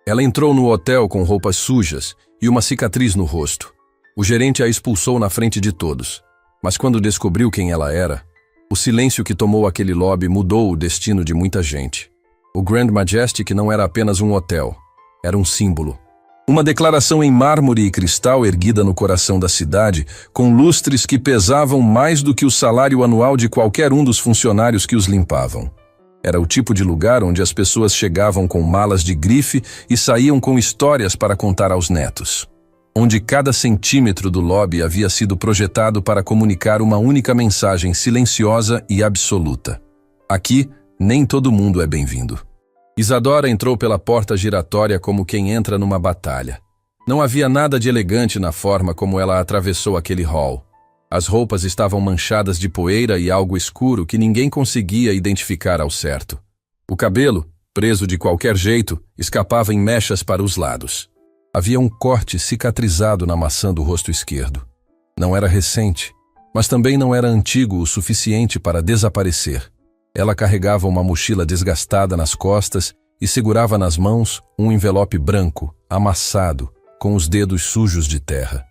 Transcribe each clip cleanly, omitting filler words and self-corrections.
Ela entrou no hotel com roupas sujas e uma cicatriz no rosto. O gerente a expulsou na frente de todos. Mas quando descobriu quem ela era, o silêncio que tomou aquele lobby mudou o destino de muita gente. O Grand Majestic não era apenas um hotel, era um símbolo. Uma declaração em mármore e cristal erguida no coração da cidade, com lustres que pesavam mais do que o salário anual de qualquer um dos funcionários que os limpavam. Era o tipo de lugar onde as pessoas chegavam com malas de grife e saíam com histórias para contar aos netos. Onde cada centímetro do lobby havia sido projetado para comunicar uma única mensagem silenciosa e absoluta. Aqui, nem todo mundo é bem-vindo. Isadora entrou pela porta giratória como quem entra numa batalha. Não havia nada de elegante na forma como ela atravessou aquele hall. As roupas estavam manchadas de poeira e algo escuro que ninguém conseguia identificar ao certo. O cabelo, preso de qualquer jeito, escapava em mechas para os lados. Havia um corte cicatrizado na maçã do rosto esquerdo. Não era recente, mas também não era antigo o suficiente para desaparecer. Ela carregava uma mochila desgastada nas costas e segurava nas mãos um envelope branco, amassado, com os dedos sujos de terra.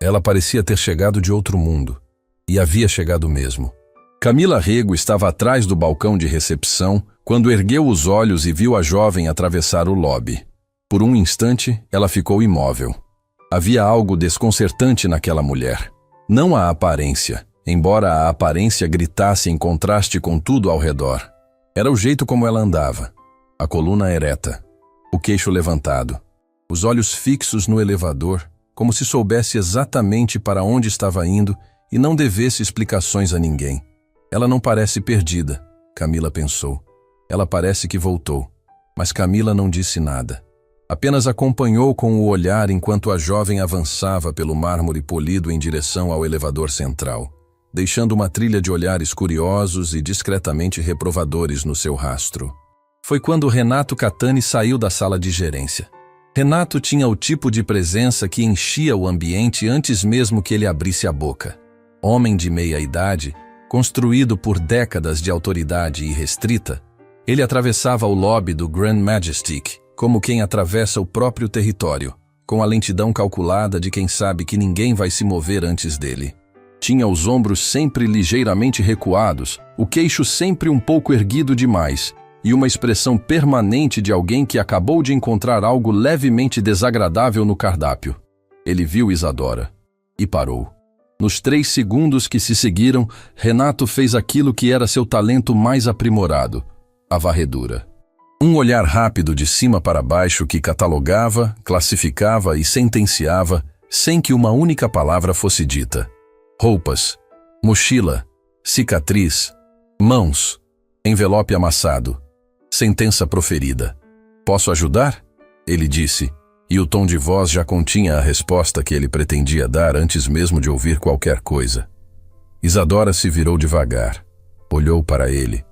Ela parecia ter chegado de outro mundo. E havia chegado mesmo. Camila Rego estava atrás do balcão de recepção quando ergueu os olhos e viu a jovem atravessar o lobby. Por um instante, ela ficou imóvel. Havia algo desconcertante naquela mulher. Não a aparência, embora a aparência gritasse em contraste com tudo ao redor. Era o jeito como ela andava. A coluna ereta, o queixo levantado, os olhos fixos no elevador, como se soubesse exatamente para onde estava indo e não devesse explicações a ninguém. Ela não parece perdida, Camila pensou. Ela parece que voltou, mas Camila não disse nada. Apenas acompanhou com o olhar enquanto a jovem avançava pelo mármore polido em direção ao elevador central, deixando uma trilha de olhares curiosos e discretamente reprovadores no seu rastro. Foi quando Renato Catani saiu da sala de gerência. Renato tinha o tipo de presença que enchia o ambiente antes mesmo que ele abrisse a boca. Homem de meia-idade, construído por décadas de autoridade irrestrita, ele atravessava o lobby do Grand Majestic, como quem atravessa o próprio território, com a lentidão calculada de quem sabe que ninguém vai se mover antes dele. Tinha os ombros sempre ligeiramente recuados, o queixo sempre um pouco erguido demais, e uma expressão permanente de alguém que acabou de encontrar algo levemente desagradável no cardápio. Ele viu Isadora e parou. Nos 3 segundos que se seguiram, Renato fez aquilo que era seu talento mais aprimorado, a varredura. Um olhar rápido de cima para baixo que catalogava, classificava e sentenciava sem que uma única palavra fosse dita. Roupas, mochila, cicatriz, mãos, envelope amassado, sentença proferida. Posso ajudar? Ele disse, e o tom de voz já continha a resposta que ele pretendia dar antes mesmo de ouvir qualquer coisa. Isadora se virou devagar, olhou para ele.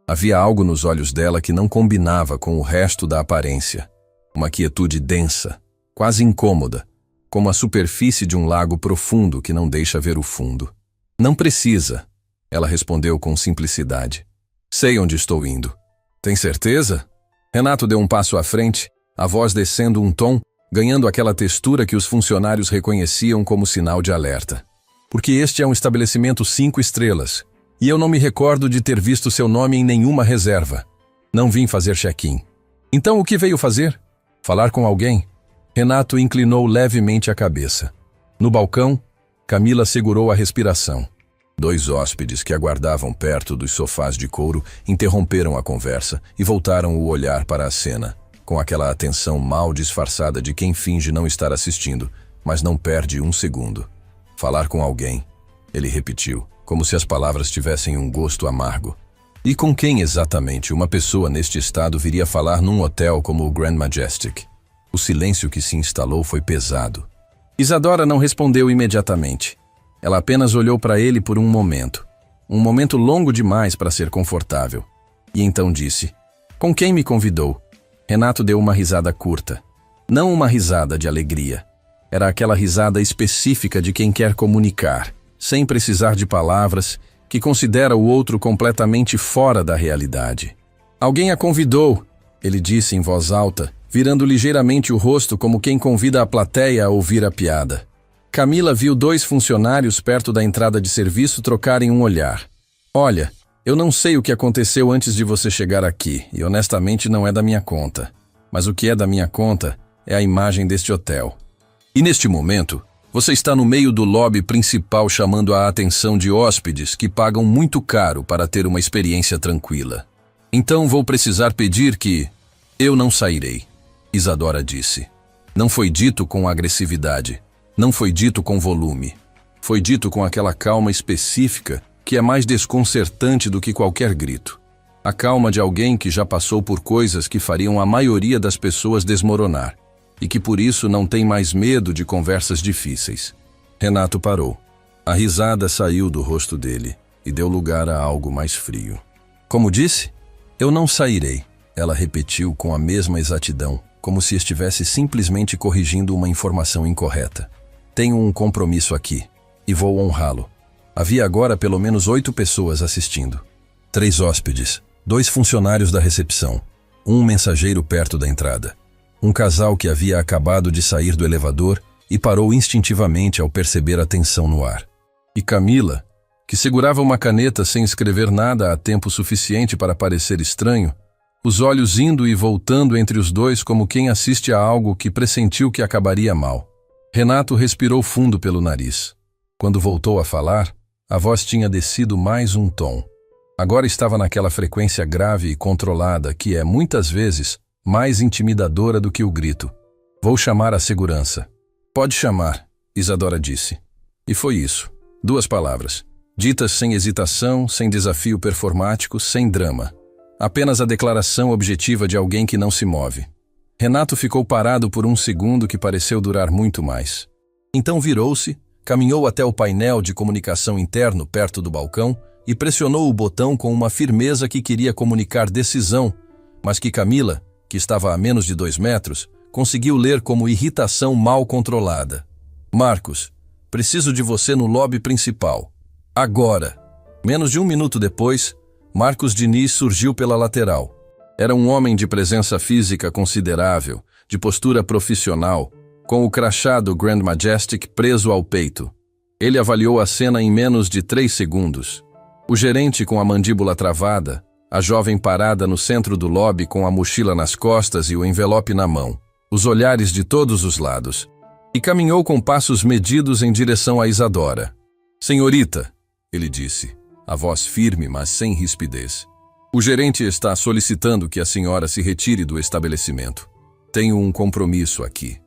Havia algo nos olhos dela que não combinava com o resto da aparência. Uma quietude densa, quase incômoda, como a superfície de um lago profundo que não deixa ver o fundo. Não precisa, ela respondeu com simplicidade. Sei onde estou indo. Tem certeza? Renato deu um passo à frente, a voz descendo um tom, ganhando aquela textura que os funcionários reconheciam como sinal de alerta. Porque este é um estabelecimento 5 estrelas. E eu não me recordo de ter visto seu nome em nenhuma reserva. Não vim fazer check-in. Então o que veio fazer? Falar com alguém? Renato inclinou levemente a cabeça. No balcão, Camila segurou a respiração. 2 hóspedes que aguardavam perto dos sofás de couro interromperam a conversa e voltaram o olhar para a cena, com aquela atenção mal disfarçada de quem finge não estar assistindo, mas não perde um segundo. Falar com alguém, ele repetiu, como se as palavras tivessem um gosto amargo. E com quem exatamente uma pessoa neste estado viria falar num hotel como o Grand Majestic? O silêncio que se instalou foi pesado. Isadora não respondeu imediatamente. Ela apenas olhou para ele por um momento longo demais para ser confortável. E então disse, com quem me convidou? Renato deu uma risada curta. Não uma risada de alegria. Era aquela risada específica de quem quer comunicar, sem precisar de palavras, que considera o outro completamente fora da realidade. Alguém a convidou, ele disse em voz alta, virando ligeiramente o rosto como quem convida a plateia a ouvir a piada. Camila viu 2 funcionários perto da entrada de serviço trocarem um olhar. Olha, eu não sei o que aconteceu antes de você chegar aqui, e honestamente não é da minha conta. Mas o que é da minha conta é a imagem deste hotel. E neste momento, você está no meio do lobby principal chamando a atenção de hóspedes que pagam muito caro para ter uma experiência tranquila. Então vou precisar pedir que... Eu não sairei, Isadora disse. Não foi dito com agressividade. Não foi dito com volume. Foi dito com aquela calma específica que é mais desconcertante do que qualquer grito. A calma de alguém que já passou por coisas que fariam a maioria das pessoas desmoronar e que por isso não tem mais medo de conversas difíceis. Renato parou. A risada saiu do rosto dele e deu lugar a algo mais frio. Como disse? Eu não sairei, ela repetiu com a mesma exatidão, como se estivesse simplesmente corrigindo uma informação incorreta. Tenho um compromisso aqui, e vou honrá-lo. Havia agora pelo menos 8 pessoas assistindo. 3 hóspedes, 2 funcionários da recepção, um mensageiro perto da entrada. Um casal que havia acabado de sair do elevador e parou instintivamente ao perceber a tensão no ar. E Camila, que segurava uma caneta sem escrever nada há tempo suficiente para parecer estranho, os olhos indo e voltando entre os dois como quem assiste a algo que pressentiu que acabaria mal. Renato respirou fundo pelo nariz. Quando voltou a falar, a voz tinha descido mais um tom. Agora estava naquela frequência grave e controlada que é, muitas vezes, mais intimidadora do que o grito. Vou chamar a segurança. Pode chamar, Isadora disse. E foi isso. 2 palavras. Ditas sem hesitação, sem desafio performático, sem drama. Apenas a declaração objetiva de alguém que não se move. Renato ficou parado por um segundo que pareceu durar muito mais. Então virou-se, caminhou até o painel de comunicação interno perto do balcão e pressionou o botão com uma firmeza que queria comunicar decisão, mas que Camila, que estava a menos de 2 metros, conseguiu ler como irritação mal controlada. Marcos, preciso de você no lobby principal. Agora! Menos de 1 minuto depois, Marcos Diniz surgiu pela lateral. Era um homem de presença física considerável, de postura profissional, com o crachá do Grand Majestic preso ao peito. Ele avaliou a cena em menos de 3 segundos. O gerente com a mandíbula travada, a jovem parada no centro do lobby com a mochila nas costas e o envelope na mão, os olhares de todos os lados, e caminhou com passos medidos em direção a Isadora. Senhorita, ele disse, a voz firme, mas sem rispidez. O gerente está solicitando que a senhora se retire do estabelecimento. Tenho um compromisso aqui.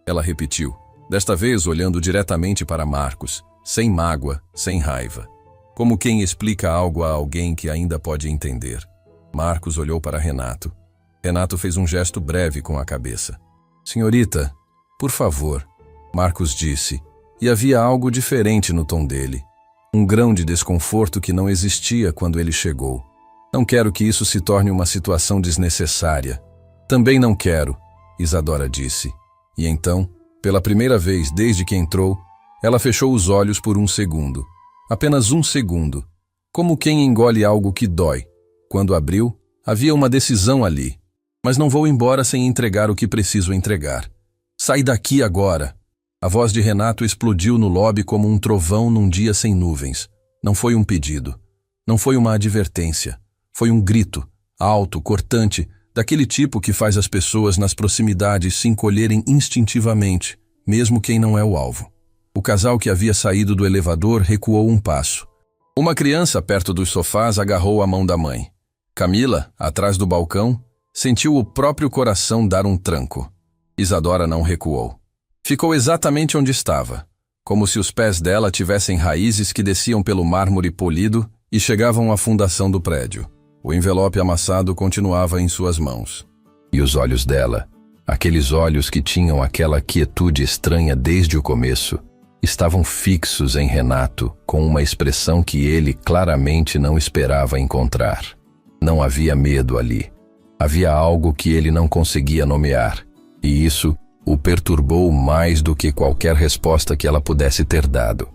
Ela repetiu, desta vez olhando diretamente para Marcos, sem mágoa, sem raiva. Como quem explica algo a alguém que ainda pode entender. Marcos olhou para Renato. Renato fez um gesto breve com a cabeça. Senhorita, por favor, Marcos disse, e havia algo diferente no tom dele. Um grão de desconforto que não existia quando ele chegou. Não quero que isso se torne uma situação desnecessária. Também não quero, Isadora disse. E então, pela primeira vez desde que entrou, ela fechou os olhos por 1 segundo. Apenas 1 segundo. Como quem engole algo que dói. Quando abriu, havia uma decisão ali. Mas não vou embora sem entregar o que preciso entregar. Sai daqui agora! A voz de Renato explodiu no lobby como um trovão num dia sem nuvens. Não foi um pedido. Não foi uma advertência. Foi um grito, alto, cortante, daquele tipo que faz as pessoas nas proximidades se encolherem instintivamente, mesmo quem não é o alvo. O casal que havia saído do elevador recuou um passo. Uma criança perto dos sofás agarrou a mão da mãe. Camila, atrás do balcão, sentiu o próprio coração dar um tranco. Isadora não recuou. Ficou exatamente onde estava, como se os pés dela tivessem raízes que desciam pelo mármore polido e chegavam à fundação do prédio. O envelope amassado continuava em suas mãos. E os olhos dela, aqueles olhos que tinham aquela quietude estranha desde o começo, estavam fixos em Renato com uma expressão que ele claramente não esperava encontrar. Não havia medo ali. Havia algo que ele não conseguia nomear, e isso o perturbou mais do que qualquer resposta que ela pudesse ter dado.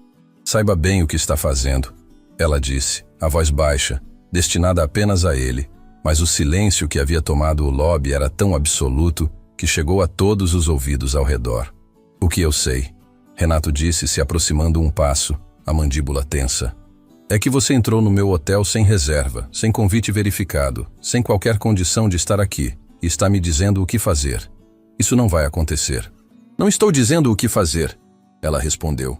Saiba bem o que está fazendo, ela disse, a voz baixa, destinada apenas a ele, mas o silêncio que havia tomado o lobby era tão absoluto que chegou a todos os ouvidos ao redor. O que eu sei, Renato disse, se aproximando um passo, a mandíbula tensa, é que você entrou no meu hotel sem reserva, sem convite verificado, sem qualquer condição de estar aqui, e está me dizendo o que fazer. Isso não vai acontecer. Não estou dizendo o que fazer, ela respondeu.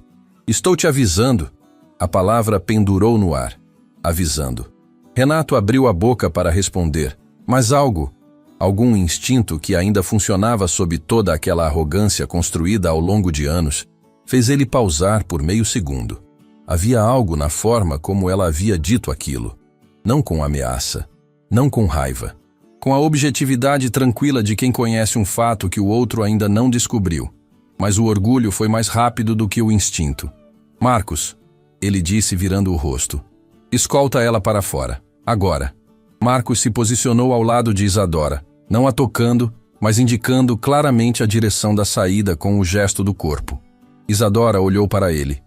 Estou te avisando. A palavra pendurou no ar. Avisando. Renato abriu a boca para responder, mas algum instinto que ainda funcionava sob toda aquela arrogância construída ao longo de anos, fez ele pausar por meio segundo. Havia algo na forma como ela havia dito aquilo. Não com ameaça, não com raiva. Com a objetividade tranquila de quem conhece um fato que o outro ainda não descobriu. Mas o orgulho foi mais rápido do que o instinto. Marcos, ele disse virando o rosto. Escolta ela para fora, agora. Marcos se posicionou ao lado de Isadora, não a tocando, mas indicando claramente a direção da saída com o gesto do corpo. Isadora olhou para ele.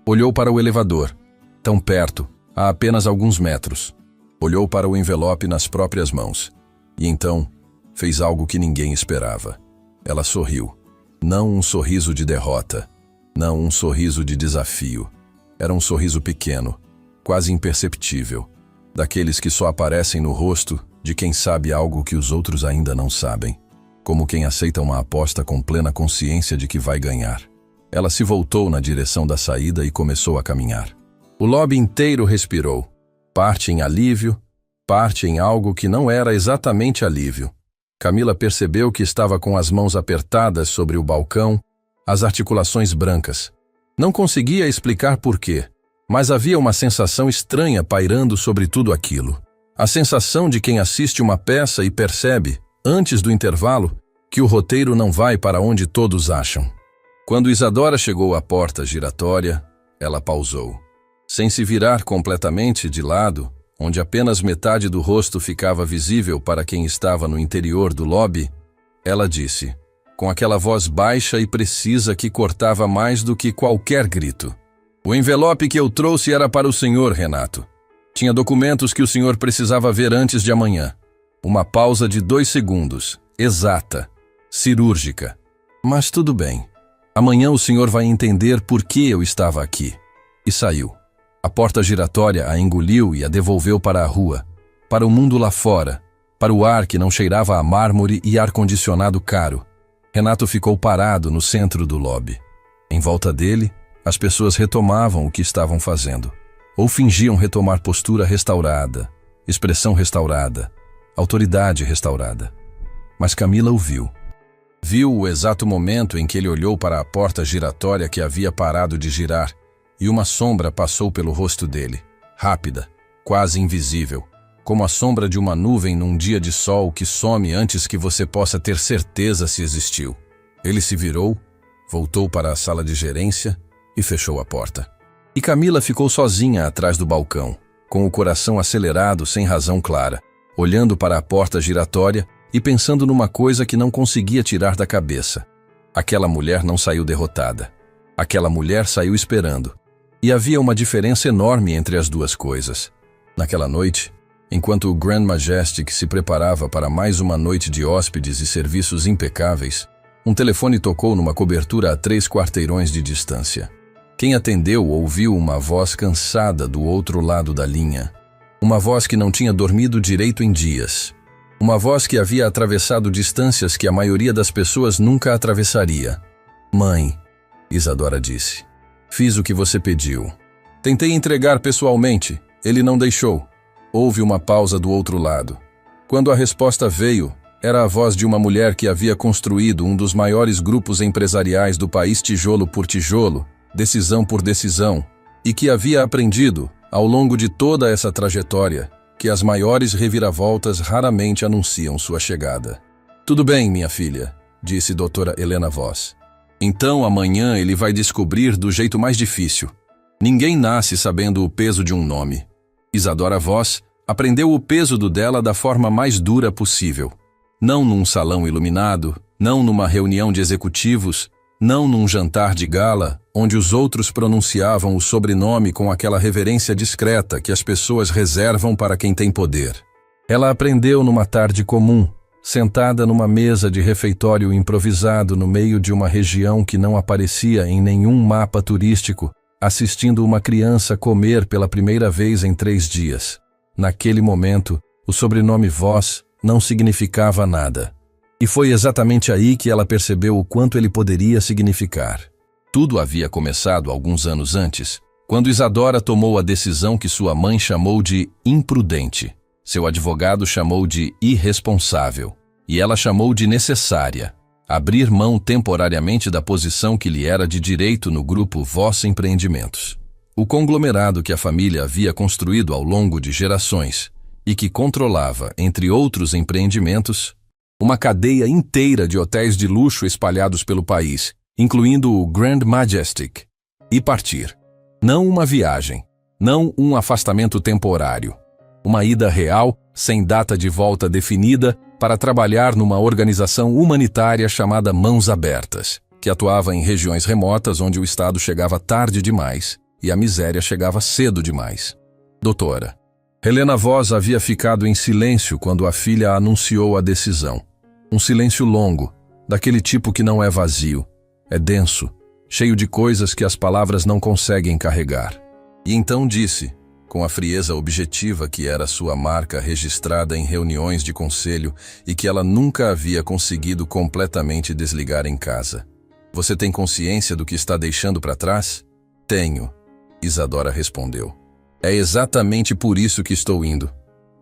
Olhou para o elevador, tão perto, a apenas alguns metros. Olhou para o envelope nas próprias mãos. E então, fez algo que ninguém esperava. Ela sorriu. Não um sorriso de derrota. Não um sorriso de desafio. Era um sorriso pequeno, quase imperceptível. Daqueles que só aparecem no rosto de quem sabe algo que os outros ainda não sabem. Como quem aceita uma aposta com plena consciência de que vai ganhar. Ela se voltou na direção da saída e começou a caminhar. O lobby inteiro respirou, parte em alívio, parte em algo que não era exatamente alívio. Camila percebeu que estava com as mãos apertadas sobre o balcão, as articulações brancas. Não conseguia explicar por quê, mas havia uma sensação estranha pairando sobre tudo aquilo. A sensação de quem assiste uma peça e percebe, antes do intervalo, que o roteiro não vai para onde todos acham. Quando Isadora chegou à porta giratória, ela pausou. Sem se virar completamente de lado, onde apenas metade do rosto ficava visível para quem estava no interior do lobby, ela disse, com aquela voz baixa e precisa que cortava mais do que qualquer grito. O envelope que eu trouxe era para o senhor, Renato. Tinha documentos que o senhor precisava ver antes de amanhã. Uma pausa de 2 segundos, exata, cirúrgica. Mas tudo bem. Amanhã o senhor vai entender por que eu estava aqui. E saiu. A porta giratória a engoliu e a devolveu para a rua, para o mundo lá fora, para o ar que não cheirava a mármore e ar-condicionado caro. Renato ficou parado no centro do lobby. Em volta dele, as pessoas retomavam o que estavam fazendo, ou fingiam retomar postura restaurada, expressão restaurada, autoridade restaurada. Mas Camila o viu. Viu o exato momento em que ele olhou para a porta giratória que havia parado de girar, e uma sombra passou pelo rosto dele, rápida, quase invisível, como a sombra de uma nuvem num dia de sol que some antes que você possa ter certeza se existiu. Ele se virou, voltou para a sala de gerência e fechou a porta. E Camila ficou sozinha atrás do balcão, com o coração acelerado sem razão clara, olhando para a porta giratória e pensando numa coisa que não conseguia tirar da cabeça. Aquela mulher não saiu derrotada. Aquela mulher saiu esperando. E havia uma diferença enorme entre as duas coisas. Naquela noite, enquanto o Grand Majestic se preparava para mais uma noite de hóspedes e serviços impecáveis, um telefone tocou numa cobertura a 3 quarteirões de distância. Quem atendeu ouviu uma voz cansada do outro lado da linha. Uma voz que não tinha dormido direito em dias. Uma voz que havia atravessado distâncias que a maioria das pessoas nunca atravessaria. Mãe, Isadora disse. Fiz o que você pediu. Tentei entregar pessoalmente. Ele não deixou. Houve uma pausa do outro lado. Quando a resposta veio, era a voz de uma mulher que havia construído um dos maiores grupos empresariais do país tijolo por tijolo, decisão por decisão, e que havia aprendido, ao longo de toda essa trajetória, que as maiores reviravoltas raramente anunciam sua chegada. Tudo bem, minha filha, disse Dra. Helena Voss. Então amanhã ele vai descobrir do jeito mais difícil. Ninguém nasce sabendo o peso de um nome. Isadora Voss aprendeu o peso do dela da forma mais dura possível. Não num salão iluminado, não numa reunião de executivos, não num jantar de gala, onde os outros pronunciavam o sobrenome com aquela reverência discreta que as pessoas reservam para quem tem poder. Ela aprendeu numa tarde comum, sentada numa mesa de refeitório improvisado no meio de uma região que não aparecia em nenhum mapa turístico, assistindo uma criança comer pela primeira vez em 3 dias. Naquele momento, o sobrenome Voss não significava nada. E foi exatamente aí que ela percebeu o quanto ele poderia significar. Tudo havia começado alguns anos antes, quando Isadora tomou a decisão que sua mãe chamou de imprudente. Seu advogado chamou de irresponsável, e ela chamou de necessária. Abrir mão temporariamente da posição que lhe era de direito no grupo Voss Empreendimentos. O conglomerado que a família havia construído ao longo de gerações e que controlava, entre outros empreendimentos, uma cadeia inteira de hotéis de luxo espalhados pelo país, incluindo o Grand Majestic, e partir. Não uma viagem, não um afastamento temporário. Uma ida real, sem data de volta definida, para trabalhar numa organização humanitária chamada Mãos Abertas, que atuava em regiões remotas onde o Estado chegava tarde demais e a miséria chegava cedo demais. Doutora, Helena Voss havia ficado em silêncio quando a filha anunciou a decisão. Um silêncio longo, daquele tipo que não é vazio, é denso, cheio de coisas que as palavras não conseguem carregar. E então disse, com a frieza objetiva que era sua marca registrada em reuniões de conselho e que ela nunca havia conseguido completamente desligar em casa. Você tem consciência do que está deixando para trás? Tenho, Isadora respondeu. É exatamente por isso que estou indo.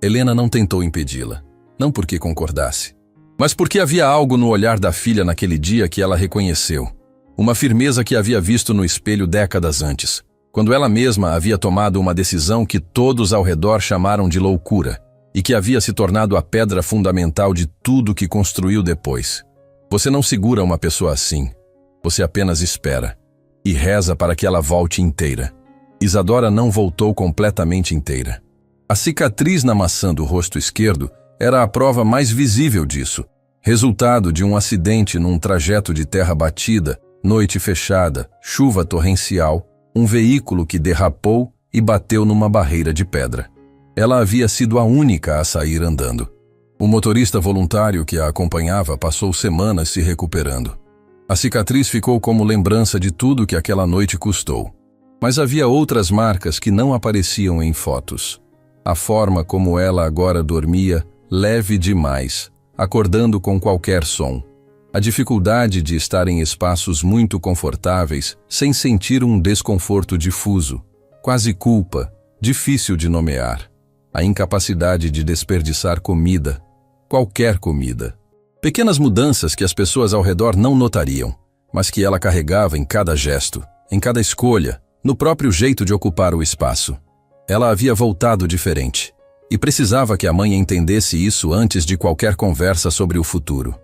Helena não tentou impedi-la, não porque concordasse, mas porque havia algo no olhar da filha naquele dia que ela reconheceu. Uma firmeza que havia visto no espelho décadas antes, quando ela mesma havia tomado uma decisão que todos ao redor chamaram de loucura e que havia se tornado a pedra fundamental de tudo que construiu depois. Você não segura uma pessoa assim. Você apenas espera e reza para que ela volte inteira. Isadora não voltou completamente inteira. A cicatriz na maçã do rosto esquerdo era a prova mais visível disso, resultado de um acidente num trajeto de terra batida, noite fechada, chuva torrencial, um veículo que derrapou e bateu numa barreira de pedra. Ela havia sido a única a sair andando. O motorista voluntário que a acompanhava passou semanas se recuperando. A cicatriz ficou como lembrança de tudo que aquela noite custou. Mas havia outras marcas que não apareciam em fotos. A forma como ela agora dormia, leve demais, acordando com qualquer som. A dificuldade de estar em espaços muito confortáveis sem sentir um desconforto difuso, quase culpa, difícil de nomear. A incapacidade de desperdiçar comida, qualquer comida. Pequenas mudanças que as pessoas ao redor não notariam, mas que ela carregava em cada gesto, em cada escolha, no próprio jeito de ocupar o espaço. Ela havia voltado diferente, e precisava que a mãe entendesse isso antes de qualquer conversa sobre o futuro.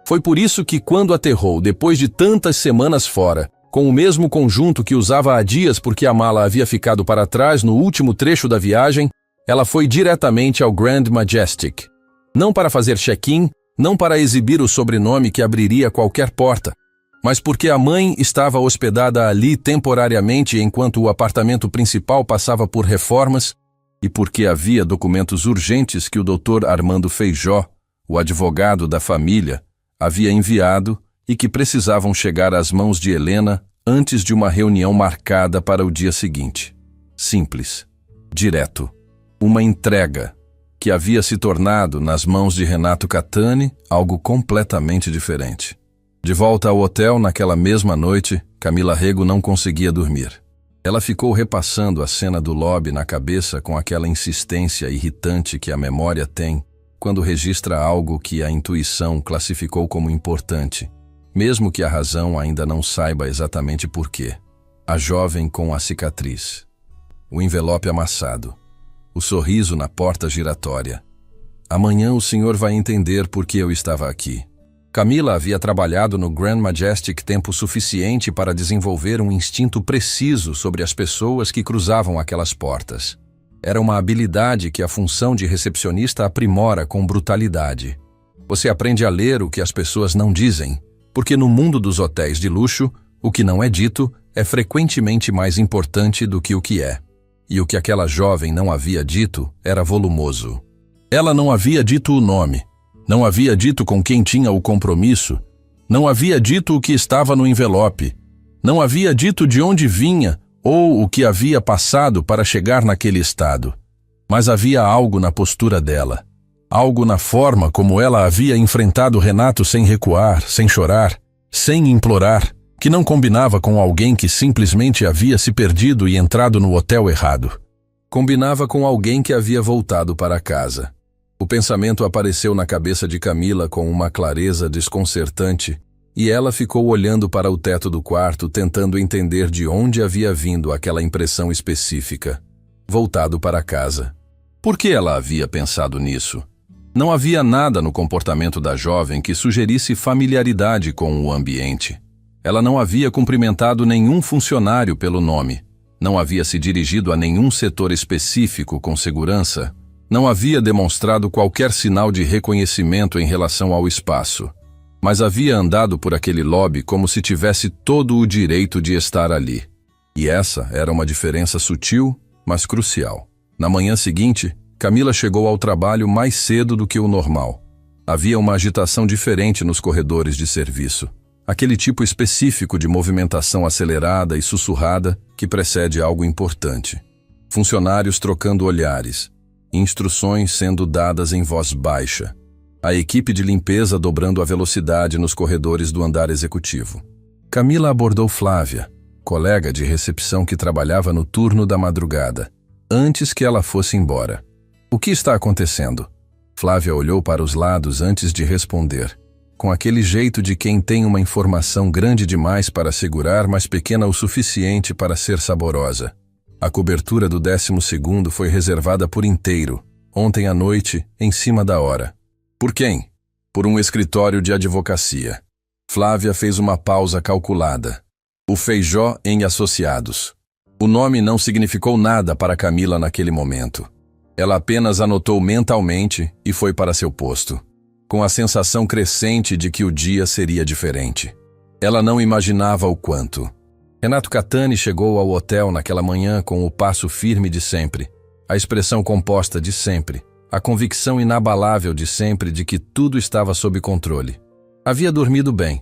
Foi por isso que, quando aterrou depois de tantas semanas fora, com o mesmo conjunto que usava há dias porque a mala havia ficado para trás no último trecho da viagem, ela foi diretamente ao Grand Majestic. Não para fazer check-in, não para exibir o sobrenome que abriria qualquer porta, mas porque a mãe estava hospedada ali temporariamente enquanto o apartamento principal passava por reformas e porque havia documentos urgentes que o Dr. Armando Feijó, o advogado da família, havia enviado e que precisavam chegar às mãos de Helena antes de uma reunião marcada para o dia seguinte. Simples, direto, uma entrega que havia se tornado, nas mãos de Renato Catani, algo completamente diferente. De volta ao hotel naquela mesma noite, Camila Rego não conseguia dormir. Ela ficou repassando a cena do lobby na cabeça com aquela insistência irritante que a memória tem quando registra algo que a intuição classificou como importante, mesmo que a razão ainda não saiba exatamente por quê. A jovem com a cicatriz, o envelope amassado, o sorriso na porta giratória. Amanhã o senhor vai entender por que eu estava aqui. Camila havia trabalhado no Grand Majestic tempo suficiente para desenvolver um instinto preciso sobre as pessoas que cruzavam aquelas portas. Era uma habilidade que a função de recepcionista aprimora com brutalidade. Você aprende a ler o que as pessoas não dizem, porque no mundo dos hotéis de luxo, o que não é dito é frequentemente mais importante do que o que é. E o que aquela jovem não havia dito era volumoso. Ela não havia dito o nome, Não havia dito com quem tinha o compromisso. Não havia dito o que estava no envelope. Não havia dito de onde vinha ou o que havia passado para chegar naquele estado. Mas havia algo na postura dela. Algo na forma como ela havia enfrentado Renato sem recuar, sem chorar, sem implorar, que não combinava com alguém que simplesmente havia se perdido e entrado no hotel errado. Combinava com alguém que havia voltado para casa. O pensamento apareceu na cabeça de Camila com uma clareza desconcertante e ela ficou olhando para o teto do quarto tentando entender de onde havia vindo aquela impressão específica. Voltado para casa. Por que ela havia pensado nisso? Não havia nada no comportamento da jovem que sugerisse familiaridade com o ambiente. Ela não havia cumprimentado nenhum funcionário pelo nome. Não havia se dirigido a nenhum setor específico com segurança. Não havia demonstrado qualquer sinal de reconhecimento em relação ao espaço. Mas havia andado por aquele lobby como se tivesse todo o direito de estar ali. E essa era uma diferença sutil, mas crucial. Na manhã seguinte, Camila chegou ao trabalho mais cedo do que o normal. Havia uma agitação diferente nos corredores de serviço. Aquele tipo específico de movimentação acelerada e sussurrada que precede algo importante. Funcionários trocando olhares. Instruções sendo dadas em voz baixa. A equipe de limpeza dobrando a velocidade nos corredores do andar executivo. Camila abordou Flávia, colega de recepção que trabalhava no turno da madrugada, antes que ela fosse embora. O que está acontecendo? Flávia olhou para os lados antes de responder, com aquele jeito de quem tem uma informação grande demais para segurar, mas pequena o suficiente para ser saborosa. A cobertura do 12º foi reservada por inteiro, ontem à noite, em cima da hora. Por quem? Por um escritório de advocacia. Flávia fez uma pausa calculada. O Feijó em Associados. O nome não significou nada para Camila naquele momento. Ela apenas anotou mentalmente e foi para seu posto, com a sensação crescente de que o dia seria diferente. Ela não imaginava o quanto. Renato Catani chegou ao hotel naquela manhã com o passo firme de sempre, a expressão composta de sempre, a convicção inabalável de sempre de que tudo estava sob controle. Havia dormido bem.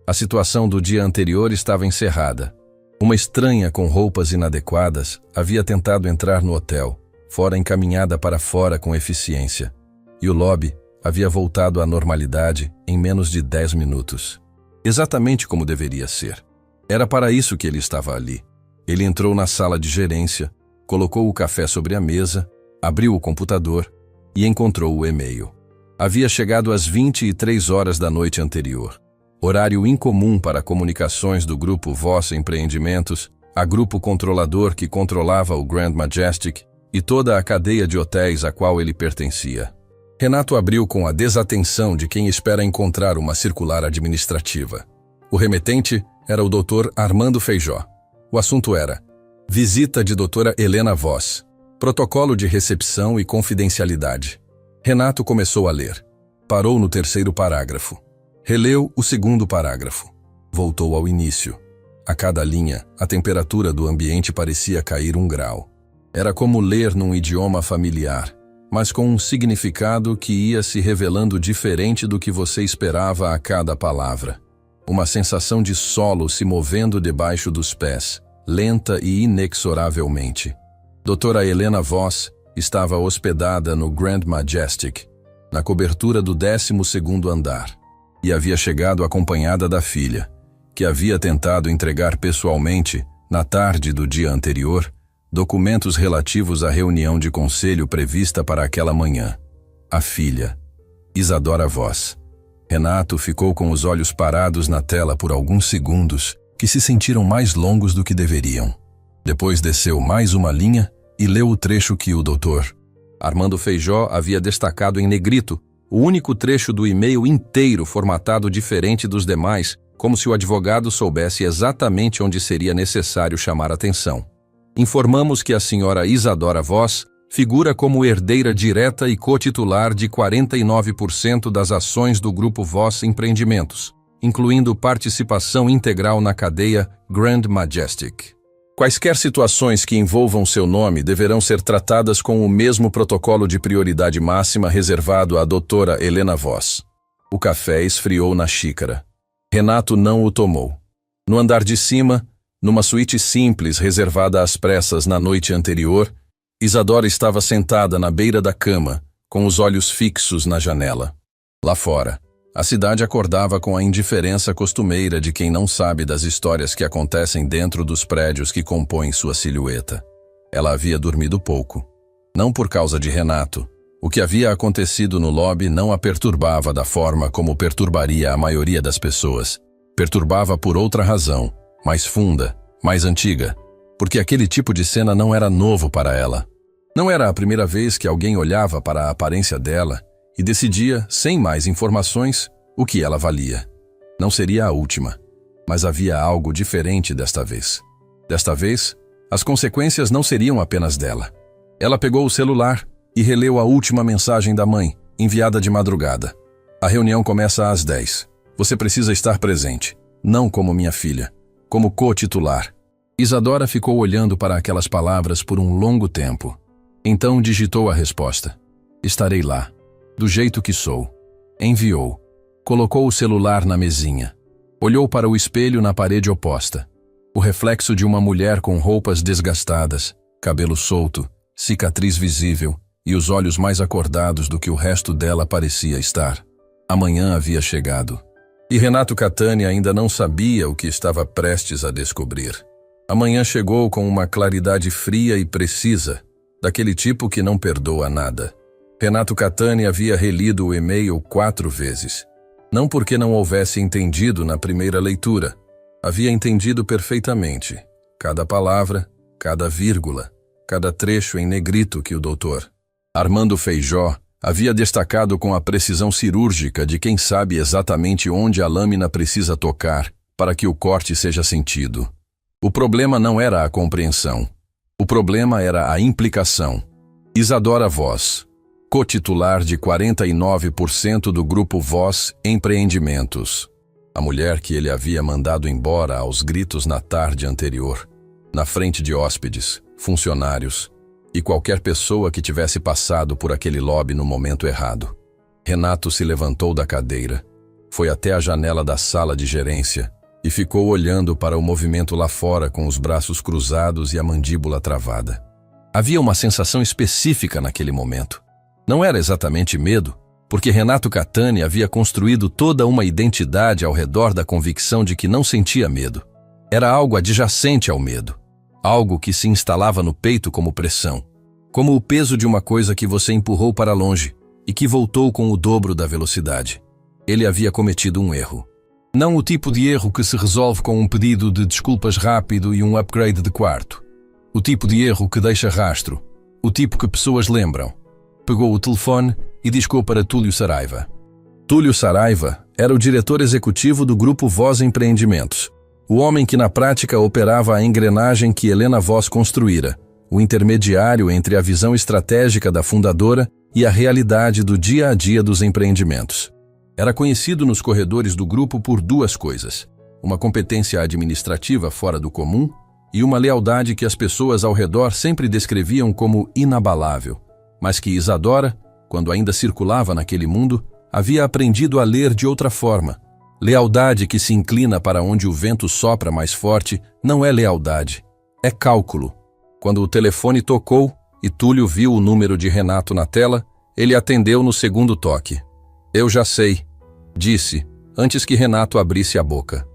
A situação do dia anterior estava encerrada. Uma estranha com roupas inadequadas havia tentado entrar no hotel, fora encaminhada para fora com eficiência. E o lobby havia voltado à normalidade em menos de 10 minutos. Exatamente como deveria ser. Era para isso que ele estava ali. Ele entrou na sala de gerência, colocou o café sobre a mesa, abriu o computador e encontrou o e-mail. Havia chegado às 23 horas da noite anterior. Horário incomum para comunicações do grupo Voss Empreendimentos, a grupo controlador que controlava o Grand Majestic e toda a cadeia de hotéis a qual ele pertencia. Renato abriu com a desatenção de quem espera encontrar uma circular administrativa. O remetente era o Dr. Armando Feijó. O assunto era: visita de Dra. Helena Voss. Protocolo de recepção e confidencialidade. Renato começou a ler. Parou no 3º parágrafo. Releu o 2º parágrafo. Voltou ao início. A cada linha, a temperatura do ambiente parecia cair 1 grau. Era como ler num idioma familiar, mas com um significado que ia se revelando diferente do que você esperava a cada palavra. Uma sensação de solo se movendo debaixo dos pés, lenta e inexoravelmente. Doutora Helena Voss estava hospedada no Grand Majestic, na cobertura do 12º andar, e havia chegado acompanhada da filha, que havia tentado entregar pessoalmente, na tarde do dia anterior, documentos relativos à reunião de conselho prevista para aquela manhã. A filha, Isadora Voss. Renato ficou com os olhos parados na tela por alguns segundos, que se sentiram mais longos do que deveriam. Depois desceu mais uma linha e leu o trecho que o Dr. Armando Feijó havia destacado em negrito, o único trecho do e-mail inteiro formatado diferente dos demais, como se o advogado soubesse exatamente onde seria necessário chamar atenção. Informamos que a senhora Isadora Voss figura como herdeira direta e cotitular de 49% das ações do Grupo Voss Empreendimentos, incluindo participação integral na cadeia Grand Majestic. Quaisquer situações que envolvam seu nome deverão ser tratadas com o mesmo protocolo de prioridade máxima reservado à doutora Helena Voss. O café esfriou na xícara. Renato não o tomou. No andar de cima, numa suíte simples reservada às pressas na noite anterior, Isadora estava sentada na beira da cama, com os olhos fixos na janela. Lá fora, a cidade acordava com a indiferença costumeira de quem não sabe das histórias que acontecem dentro dos prédios que compõem sua silhueta. Ela havia dormido pouco. Não por causa de Renato. O que havia acontecido no lobby não a perturbava da forma como perturbaria a maioria das pessoas. Perturbava por outra razão, mais funda, mais antiga, porque aquele tipo de cena não era novo para ela. Não era a primeira vez que alguém olhava para a aparência dela e decidia, sem mais informações, o que ela valia. Não seria a última, mas havia algo diferente desta vez. Desta vez, as consequências não seriam apenas dela. Ela pegou o celular e releu a última mensagem da mãe, enviada de madrugada. A reunião começa às 10. Você precisa estar presente, não como minha filha, como co-titular. Isadora ficou olhando para aquelas palavras por um longo tempo. Então digitou a resposta. Estarei lá, do jeito que sou. Enviou. Colocou o celular na mesinha. Olhou para o espelho na parede oposta. O reflexo de uma mulher com roupas desgastadas, cabelo solto, cicatriz visível e os olhos mais acordados do que o resto dela parecia estar. Amanhã havia chegado. E Renato Catani ainda não sabia o que estava prestes a descobrir. Amanhã chegou com uma claridade fria e precisa, daquele tipo que não perdoa nada. Renato Catani havia relido o e-mail 4 vezes. Não porque não houvesse entendido na primeira leitura. Havia entendido perfeitamente. Cada palavra, cada vírgula, cada trecho em negrito que o doutor Armando Feijó havia destacado com a precisão cirúrgica de quem sabe exatamente onde a lâmina precisa tocar para que o corte seja sentido. O problema não era a compreensão. O problema era a implicação. Isadora Voss, co-titular de 49% do grupo Voss Empreendimentos. A mulher que ele havia mandado embora aos gritos na tarde anterior, na frente de hóspedes, funcionários e qualquer pessoa que tivesse passado por aquele lobby no momento errado. Renato se levantou da cadeira, foi até a janela da sala de gerência e ficou olhando para o movimento lá fora com os braços cruzados e a mandíbula travada. Havia uma sensação específica naquele momento. Não era exatamente medo, porque Renato Catani havia construído toda uma identidade ao redor da convicção de que não sentia medo. Era algo adjacente ao medo. Algo que se instalava no peito como pressão, como o peso de uma coisa que você empurrou para longe e que voltou com o dobro da velocidade. Ele havia cometido um erro. Não o tipo de erro que se resolve com um pedido de desculpas rápido e um upgrade de quarto. O tipo de erro que deixa rastro. O tipo que pessoas lembram. Pegou o telefone e discou para Túlio Saraiva. Túlio Saraiva era o diretor executivo do grupo Voss Empreendimentos. O homem que na prática operava a engrenagem que Helena Voss construíra, o intermediário entre a visão estratégica da fundadora e a realidade do dia a dia dos empreendimentos. Era conhecido nos corredores do grupo por duas coisas: uma competência administrativa fora do comum e uma lealdade que as pessoas ao redor sempre descreviam como inabalável, mas que Isadora, quando ainda circulava naquele mundo, havia aprendido a ler de outra forma. Lealdade que se inclina para onde o vento sopra mais forte não é lealdade, é cálculo. Quando o telefone tocou e Túlio viu o número de Renato na tela, ele atendeu no segundo toque. Eu já sei, disse, antes que Renato abrisse a boca.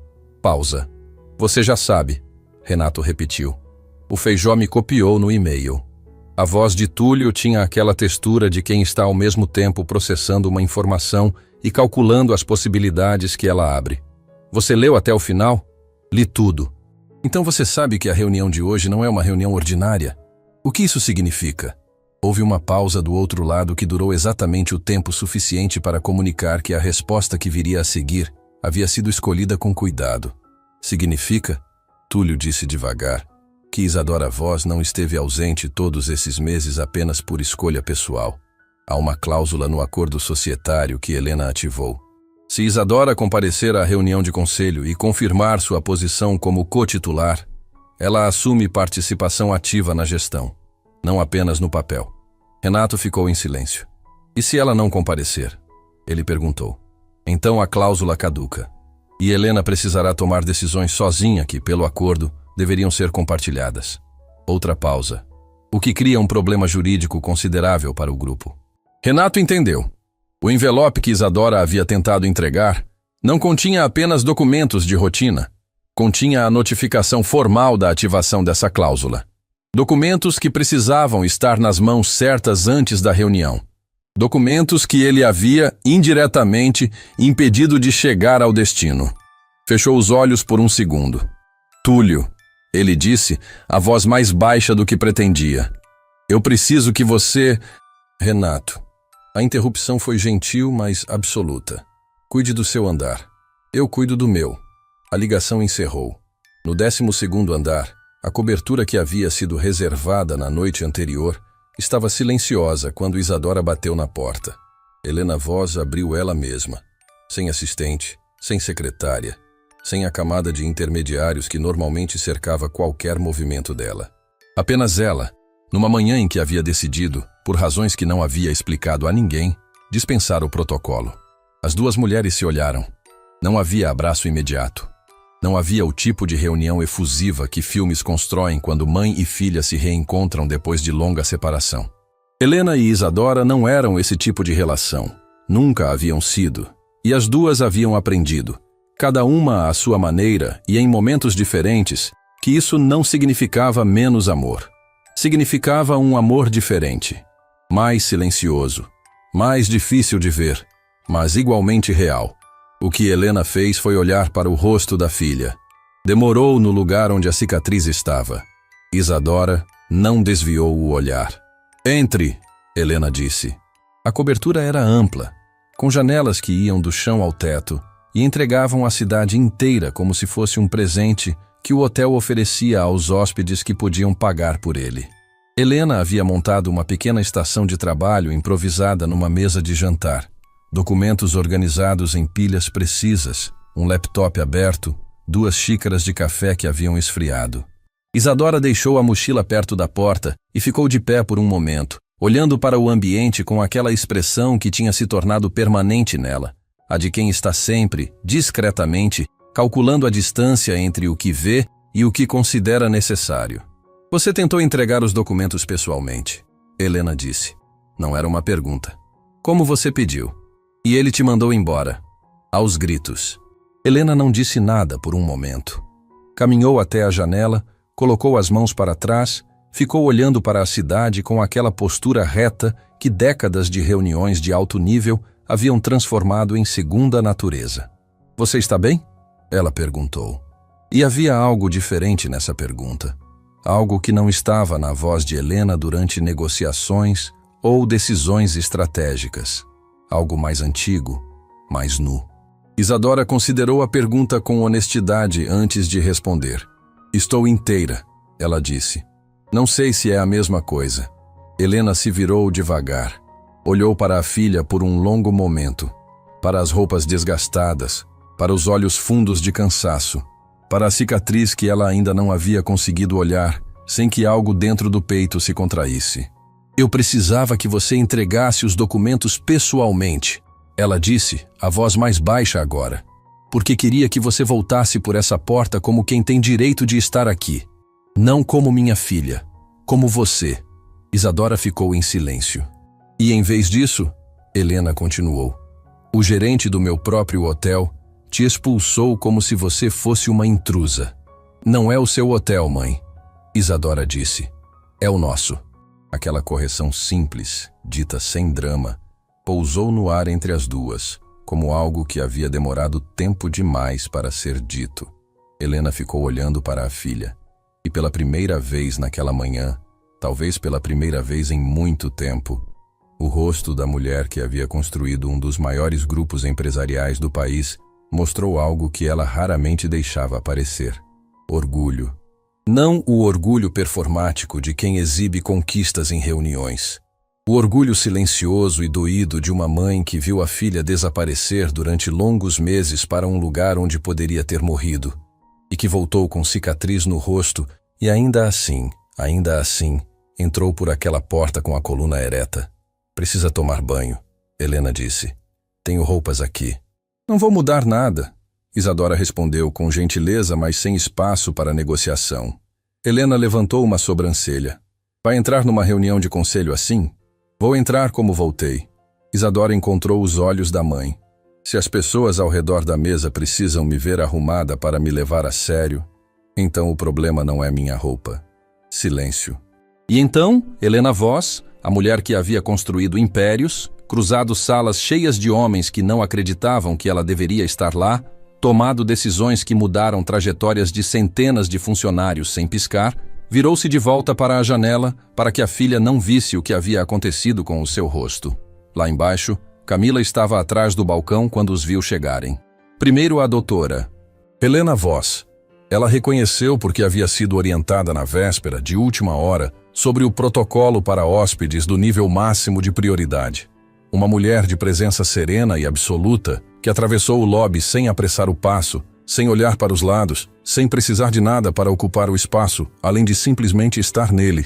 Pausa. Você já sabe, Renato repetiu. O Feijó me copiou no e-mail. A voz de Túlio tinha aquela textura de quem está ao mesmo tempo processando uma informação e calculando as possibilidades que ela abre. Você leu até o final? Li tudo. Então você sabe que a reunião de hoje não é uma reunião ordinária? O que isso significa? Houve uma pausa do outro lado que durou exatamente o tempo suficiente para comunicar que a resposta que viria a seguir havia sido escolhida com cuidado. Significa, Túlio disse devagar, que Isadora Voss não esteve ausente todos esses meses apenas por escolha pessoal. Há uma cláusula no acordo societário que Helena ativou. Se Isadora comparecer à reunião de conselho e confirmar sua posição como co-titular, ela assume participação ativa na gestão, não apenas no papel. Renato ficou em silêncio. E se ela não comparecer? Ele perguntou. Então a cláusula caduca. E Helena precisará tomar decisões sozinha que, pelo acordo, deveriam ser compartilhadas. Outra pausa. O que cria um problema jurídico considerável para o grupo. Renato entendeu. O envelope que Isadora havia tentado entregar não continha apenas documentos de rotina. Continha a notificação formal da ativação dessa cláusula. Documentos que precisavam estar nas mãos certas antes da reunião. Documentos que ele havia, indiretamente, impedido de chegar ao destino. Fechou os olhos por um segundo. Túlio, ele disse, a voz mais baixa do que pretendia. Eu preciso que você... Renato. A interrupção foi gentil, mas absoluta. Cuide do seu andar. Eu cuido do meu. A ligação encerrou. No 12º andar, a cobertura que havia sido reservada na noite anterior estava silenciosa quando Isadora bateu na porta. Helena Voz abriu ela mesma, sem assistente, sem secretária, sem a camada de intermediários que normalmente cercava qualquer movimento dela. Apenas ela, numa manhã em que havia decidido, por razões que não havia explicado a ninguém, dispensar o protocolo. As duas mulheres se olharam. Não havia abraço imediato. Não havia o tipo de reunião efusiva que filmes constroem quando mãe e filha se reencontram depois de longa separação. Helena e Isadora não eram esse tipo de relação. Nunca haviam sido. E as duas haviam aprendido, cada uma à sua maneira e em momentos diferentes, que isso não significava menos amor. Significava um amor diferente. Mais silencioso. Mais difícil de ver, mas igualmente real. O que Helena fez foi olhar para o rosto da filha. Demorou no lugar onde a cicatriz estava. Isadora não desviou o olhar. Entre, Helena disse. A cobertura era ampla, com janelas que iam do chão ao teto e entregavam a cidade inteira como se fosse um presente que o hotel oferecia aos hóspedes que podiam pagar por ele. Helena havia montado uma pequena estação de trabalho improvisada numa mesa de jantar. Documentos organizados em pilhas precisas, um laptop aberto, 2 xícaras de café que haviam esfriado. Isadora deixou a mochila perto da porta e ficou de pé por um momento, olhando para o ambiente com aquela expressão que tinha se tornado permanente nela, a de quem está sempre, discretamente, calculando a distância entre o que vê e o que considera necessário. Você tentou entregar os documentos pessoalmente, Helena disse. Não era uma pergunta. Como você pediu? E ele te mandou embora. Aos gritos. Helena não disse nada por um momento. Caminhou até a janela, colocou as mãos para trás, ficou olhando para a cidade com aquela postura reta que décadas de reuniões de alto nível haviam transformado em segunda natureza. Você está bem? Ela perguntou. E havia algo diferente nessa pergunta. Algo que não estava na voz de Helena durante negociações ou decisões estratégicas. Algo mais antigo, mais nu. Isadora considerou a pergunta com honestidade antes de responder. Estou inteira, ela disse. Não sei se é a mesma coisa. Helena se virou devagar. Olhou para a filha por um longo momento. Para as roupas desgastadas, para os olhos fundos de cansaço, para a cicatriz que ela ainda não havia conseguido olhar, sem que algo dentro do peito se contraísse. Eu precisava que você entregasse os documentos pessoalmente, ela disse, a voz mais baixa agora, porque queria que você voltasse por essa porta como quem tem direito de estar aqui. Não como minha filha, como você. Isadora ficou em silêncio. E em vez disso, Helena continuou, o gerente do meu próprio hotel te expulsou como se você fosse uma intrusa. Não é o seu hotel, mãe, Isadora disse. É o nosso. Aquela correção simples, dita sem drama, pousou no ar entre as duas, como algo que havia demorado tempo demais para ser dito. Helena ficou olhando para a filha, e pela primeira vez naquela manhã, talvez pela primeira vez em muito tempo, o rosto da mulher que havia construído um dos maiores grupos empresariais do país mostrou algo que ela raramente deixava aparecer: orgulho. Não o orgulho performático de quem exibe conquistas em reuniões. O orgulho silencioso e doído de uma mãe que viu a filha desaparecer durante longos meses para um lugar onde poderia ter morrido, e que voltou com cicatriz no rosto E ainda assim, entrou por aquela porta com a coluna ereta. Precisa tomar banho, Helena disse. Tenho roupas aqui. Não vou mudar nada, Isadora respondeu com gentileza, mas sem espaço para negociação. Helena levantou uma sobrancelha. Vai entrar numa reunião de conselho assim? Vou entrar como voltei. Isadora encontrou os olhos da mãe. Se as pessoas ao redor da mesa precisam me ver arrumada para me levar a sério, então o problema não é minha roupa. Silêncio. E então, Helena Voss, a mulher que havia construído impérios, cruzado salas cheias de homens que não acreditavam que ela deveria estar lá, tomado decisões que mudaram trajetórias de centenas de funcionários sem piscar, virou-se de volta para a janela para que a filha não visse o que havia acontecido com o seu rosto. Lá embaixo, Camila estava atrás do balcão quando os viu chegarem. Primeiro a doutora. Helena Voss. Ela reconheceu porque havia sido orientada na véspera, de última hora, sobre o protocolo para hóspedes do nível máximo de prioridade. Uma mulher de presença serena e absoluta, que atravessou o lobby sem apressar o passo, sem olhar para os lados, sem precisar de nada para ocupar o espaço, além de simplesmente estar nele.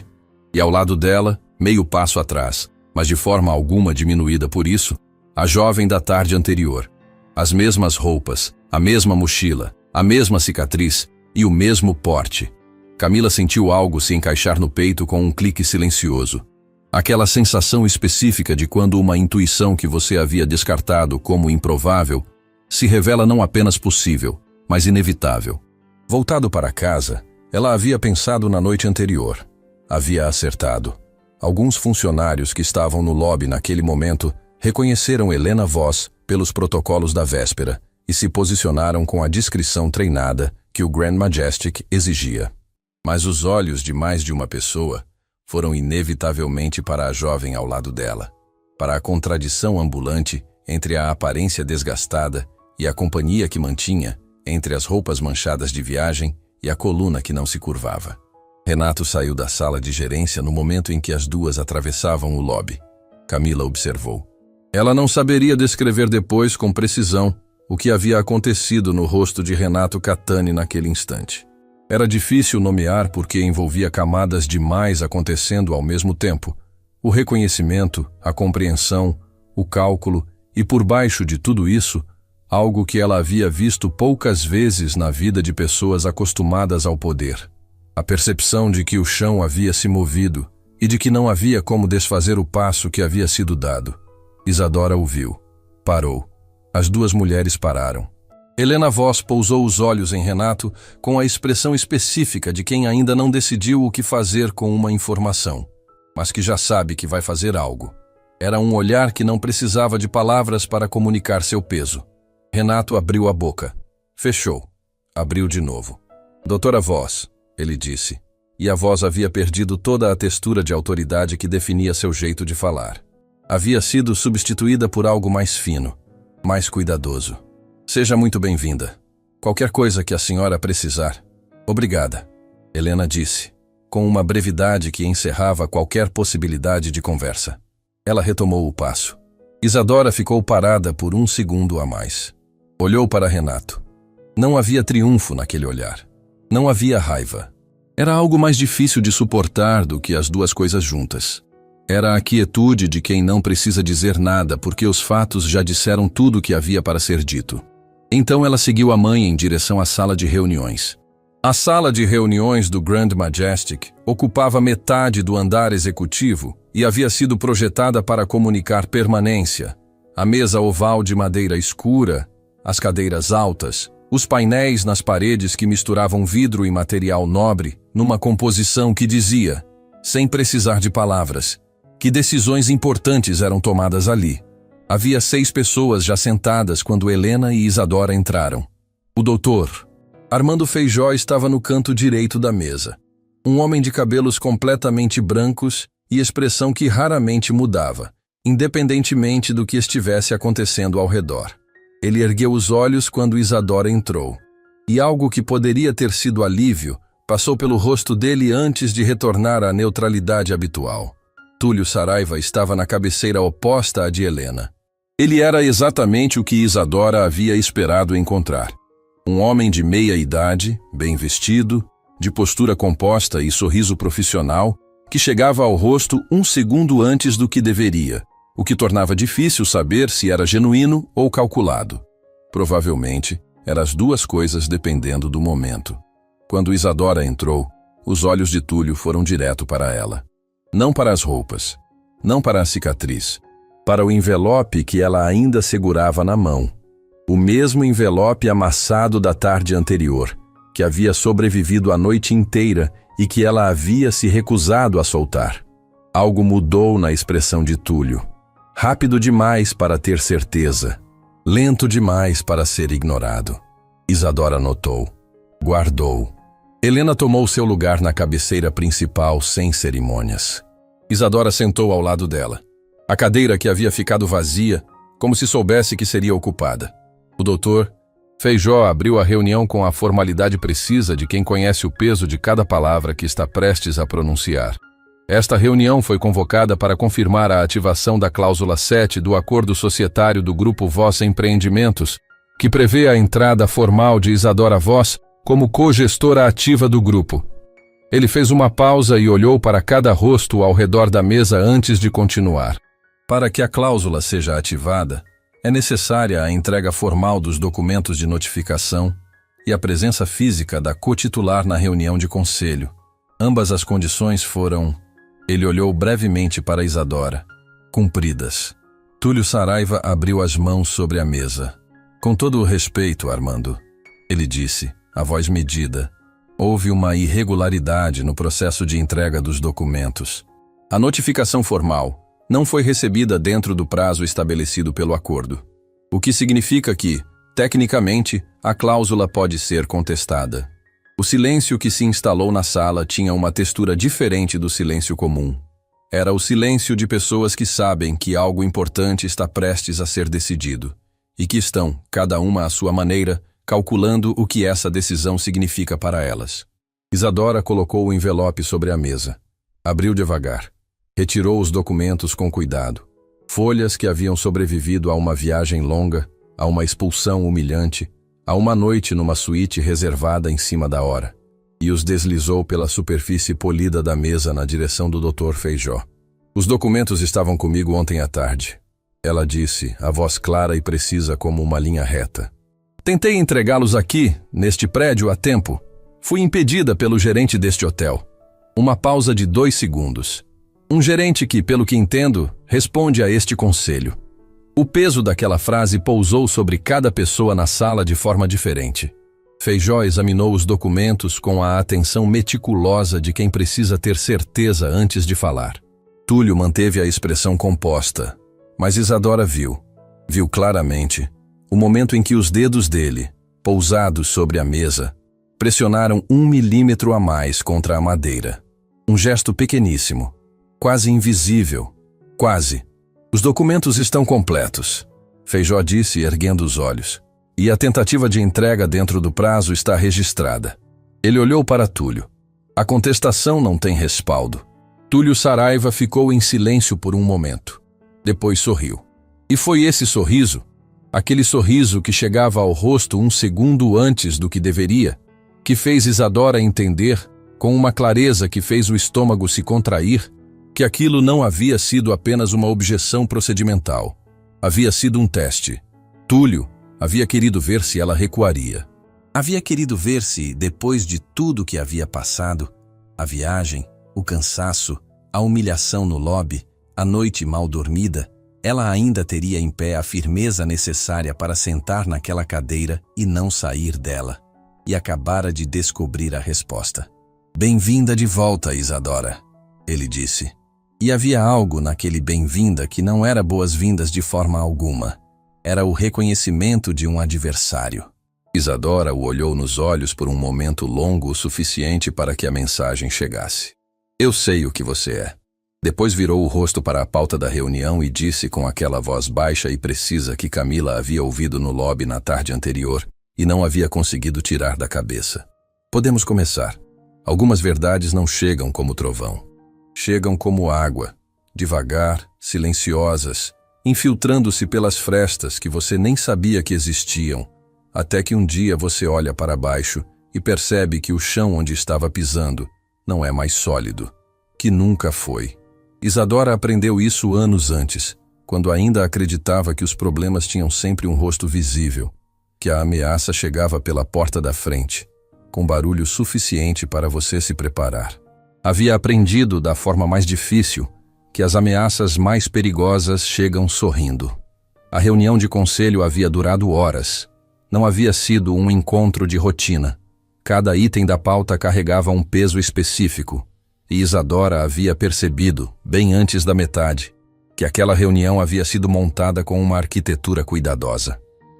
E ao lado dela, meio passo atrás, mas de forma alguma diminuída por isso, a jovem da tarde anterior. As mesmas roupas, a mesma mochila, a mesma cicatriz e o mesmo porte. Camila sentiu algo se encaixar no peito com um clique silencioso. Aquela sensação específica de quando uma intuição que você havia descartado como improvável se revela não apenas possível, mas inevitável. Voltado para casa, ela havia pensado na noite anterior. Havia acertado. Alguns funcionários que estavam no lobby naquele momento reconheceram Helena Voss pelos protocolos da véspera e se posicionaram com a discrição treinada que o Grand Majestic exigia. Mas os olhos de mais de uma pessoa foram inevitavelmente para a jovem ao lado dela, para a contradição ambulante entre a aparência desgastada e a companhia que mantinha, entre as roupas manchadas de viagem e a coluna que não se curvava. Renato saiu da sala de gerência no momento em que as duas atravessavam o lobby. Camila observou. Ela não saberia descrever depois com precisão o que havia acontecido no rosto de Renato Catani naquele instante. Era difícil nomear porque envolvia camadas demais acontecendo ao mesmo tempo. O reconhecimento, a compreensão, o cálculo e, por baixo de tudo isso, algo que ela havia visto poucas vezes na vida de pessoas acostumadas ao poder. A percepção de que o chão havia se movido e de que não havia como desfazer o passo que havia sido dado. Isadora ouviu. Parou. As duas mulheres pararam. Helena Voss pousou os olhos em Renato com a expressão específica de quem ainda não decidiu o que fazer com uma informação, mas que já sabe que vai fazer algo. Era um olhar que não precisava de palavras para comunicar seu peso. Renato abriu a boca. Fechou. Abriu de novo. Doutora Voss, ele disse, e a voz havia perdido toda a textura de autoridade que definia seu jeito de falar. Havia sido substituída por algo mais fino, mais cuidadoso. Seja muito bem-vinda. Qualquer coisa que a senhora precisar. Obrigada, Helena disse, com uma brevidade que encerrava qualquer possibilidade de conversa. Ela retomou o passo. Isadora ficou parada por um segundo a mais. Olhou para Renato. Não havia triunfo naquele olhar. Não havia raiva. Era algo mais difícil de suportar do que as duas coisas juntas. Era a quietude de quem não precisa dizer nada porque os fatos já disseram tudo o que havia para ser dito. Então ela seguiu a mãe em direção à sala de reuniões. A sala de reuniões do Grand Majestic ocupava metade do andar executivo e havia sido projetada para comunicar permanência. A mesa oval de madeira escura, as cadeiras altas, os painéis nas paredes que misturavam vidro e material nobre numa composição que dizia, sem precisar de palavras, que decisões importantes eram tomadas ali. Havia 6 pessoas já sentadas quando Helena e Isadora entraram. O doutor Armando Feijó estava no canto direito da mesa. Um homem de cabelos completamente brancos e expressão que raramente mudava, independentemente do que estivesse acontecendo ao redor. Ele ergueu os olhos quando Isadora entrou. E algo que poderia ter sido alívio passou pelo rosto dele antes de retornar à neutralidade habitual. Túlio Saraiva estava na cabeceira oposta à de Helena. Ele era exatamente o que Isadora havia esperado encontrar. Um homem de meia idade, bem vestido, de postura composta e sorriso profissional, que chegava ao rosto um segundo antes do que deveria, o que tornava difícil saber se era genuíno ou calculado. Provavelmente, eram as duas coisas dependendo do momento. Quando Isadora entrou, os olhos de Túlio foram direto para ela. Não para as roupas, não para a cicatriz, para o envelope que ela ainda segurava na mão. O mesmo envelope amassado da tarde anterior, que havia sobrevivido a noite inteira e que ela havia se recusado a soltar. Algo mudou na expressão de Túlio. Rápido demais para ter certeza, lento demais para ser ignorado. Isadora notou, guardou. Helena tomou seu lugar na cabeceira principal sem cerimônias. Isadora sentou ao lado dela. A cadeira que havia ficado vazia, como se soubesse que seria ocupada. O doutor Feijó abriu a reunião com a formalidade precisa de quem conhece o peso de cada palavra que está prestes a pronunciar. Esta reunião foi convocada para confirmar a ativação da cláusula 7 do Acordo Societário do Grupo Voz Empreendimentos, que prevê a entrada formal de Isadora Voz como cogestora ativa do grupo. Ele fez uma pausa e olhou para cada rosto ao redor da mesa antes de continuar. Para que a cláusula seja ativada, é necessária a entrega formal dos documentos de notificação e a presença física da cotitular na reunião de conselho. Ambas as condições foram... Ele olhou brevemente para Isadora. Cumpridas. Túlio Saraiva abriu as mãos sobre a mesa. Com todo o respeito, Armando, ele disse, a voz medida. Houve uma irregularidade no processo de entrega dos documentos. A notificação formal não foi recebida dentro do prazo estabelecido pelo acordo, o que significa que, tecnicamente, a cláusula pode ser contestada. O silêncio que se instalou na sala tinha uma textura diferente do silêncio comum. Era o silêncio de pessoas que sabem que algo importante está prestes a ser decidido e que estão, cada uma à sua maneira, calculando o que essa decisão significa para elas. Isadora colocou o envelope sobre a mesa. Abriu devagar. Retirou os documentos com cuidado. Folhas que haviam sobrevivido a uma viagem longa, a uma expulsão humilhante, a uma noite numa suíte reservada em cima da hora, e os deslizou pela superfície polida da mesa na direção do Dr. Feijó. Os documentos estavam comigo ontem à tarde. Ela disse, a voz clara e precisa como uma linha reta. Tentei entregá-los aqui, neste prédio, a tempo. Fui impedida pelo gerente deste hotel. Uma pausa de 2 segundos. Um gerente que, pelo que entendo, responde a este conselho. O peso daquela frase pousou sobre cada pessoa na sala de forma diferente. Feijó examinou os documentos com a atenção meticulosa de quem precisa ter certeza antes de falar. Túlio manteve a expressão composta, mas Isadora viu claramente, o momento em que os dedos dele, pousados sobre a mesa, pressionaram 1 milímetro a mais contra a madeira. Um gesto pequeníssimo, quase invisível, quase. Os documentos estão completos, Feijó disse, erguendo os olhos. E a tentativa de entrega dentro do prazo está registrada. Ele olhou para Túlio. A contestação não tem respaldo. Túlio Saraiva ficou em silêncio por um momento. Depois sorriu. E foi esse sorriso, aquele sorriso que chegava ao rosto um segundo antes do que deveria, que fez Isadora entender, com uma clareza que fez o estômago se contrair, que aquilo não havia sido apenas uma objeção procedimental. Havia sido um teste. Túlio havia querido ver se ela recuaria. Havia querido ver se, depois de tudo que havia passado, a viagem, o cansaço, a humilhação no lobby, a noite mal dormida, ela ainda teria em pé a firmeza necessária para sentar naquela cadeira e não sair dela. E acabara de descobrir a resposta. Bem-vinda de volta, Isadora, ele disse. E havia algo naquele bem-vinda que não era boas-vindas de forma alguma. Era o reconhecimento de um adversário. Isadora o olhou nos olhos por um momento longo o suficiente para que a mensagem chegasse. Eu sei o que você é. Depois virou o rosto para a pauta da reunião e disse com aquela voz baixa e precisa que Camila havia ouvido no lobby na tarde anterior e não havia conseguido tirar da cabeça. Podemos começar. Algumas verdades não chegam como trovão. Chegam como água, devagar, silenciosas, infiltrando-se pelas frestas que você nem sabia que existiam, até que um dia você olha para baixo e percebe que o chão onde estava pisando não é mais sólido, que nunca foi. Isadora aprendeu isso anos antes, quando ainda acreditava que os problemas tinham sempre um rosto visível, que a ameaça chegava pela porta da frente, com barulho suficiente para você se preparar. Havia aprendido da forma mais difícil que as ameaças mais perigosas chegam sorrindo. A reunião de conselho havia durado horas. Não havia sido um encontro de rotina. Cada item da pauta carregava um peso específico, e Isadora havia percebido, bem antes da metade, que aquela reunião havia sido montada com uma arquitetura cuidadosa.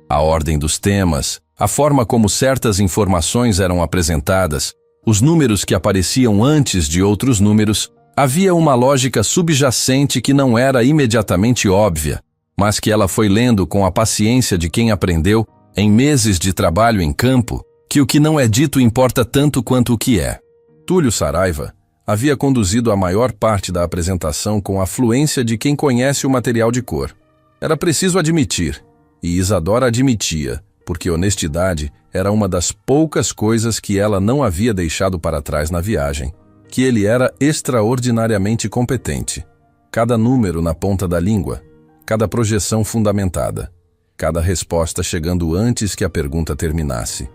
A ordem dos temas, a forma como certas informações eram apresentadas, os números que apareciam antes de outros números, havia uma lógica subjacente que não era imediatamente óbvia, mas que ela foi lendo com a paciência de quem aprendeu, em meses de trabalho em campo, que o que não é dito importa tanto quanto o que é. Túlio Saraiva havia conduzido a maior parte da apresentação com a fluência de quem conhece o material de cor. Era preciso admitir, e Isadora admitia, porque honestidade era uma das poucas coisas que ela não havia deixado para trás na viagem, que ele era extraordinariamente competente. Cada número na ponta da língua, cada projeção fundamentada, cada resposta chegando antes que a pergunta terminasse.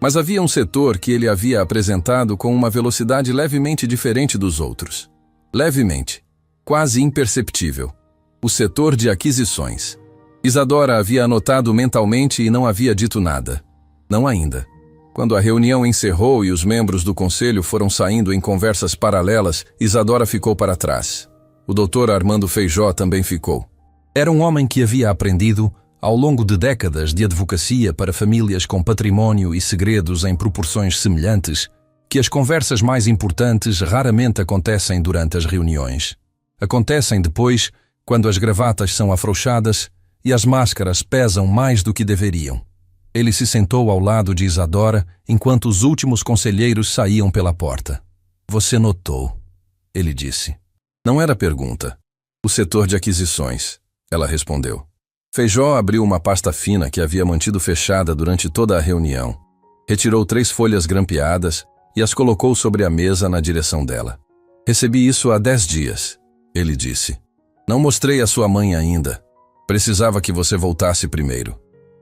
Mas havia um setor que ele havia apresentado com uma velocidade levemente diferente dos outros. Levemente, quase imperceptível. O setor de aquisições. Isadora havia anotado mentalmente e não havia dito nada. Não ainda. Quando a reunião encerrou e os membros do conselho foram saindo em conversas paralelas, Isadora ficou para trás. O Dr. Armando Feijó também ficou. Era um homem que havia aprendido, ao longo de décadas de advocacia para famílias com património e segredos em proporções semelhantes, que as conversas mais importantes raramente acontecem durante as reuniões. Acontecem depois, quando as gravatas são afrouxadas e as máscaras pesam mais do que deveriam. Ele se sentou ao lado de Isadora enquanto os últimos conselheiros saíam pela porta. Você notou, ele disse. Não era pergunta. O setor de aquisições, ela respondeu. Feijó abriu uma pasta fina que havia mantido fechada durante toda a reunião. Retirou 3 folhas grampeadas e as colocou sobre a mesa na direção dela. Recebi isso há 10 dias, ele disse. Não mostrei à sua mãe ainda. Precisava que você voltasse primeiro.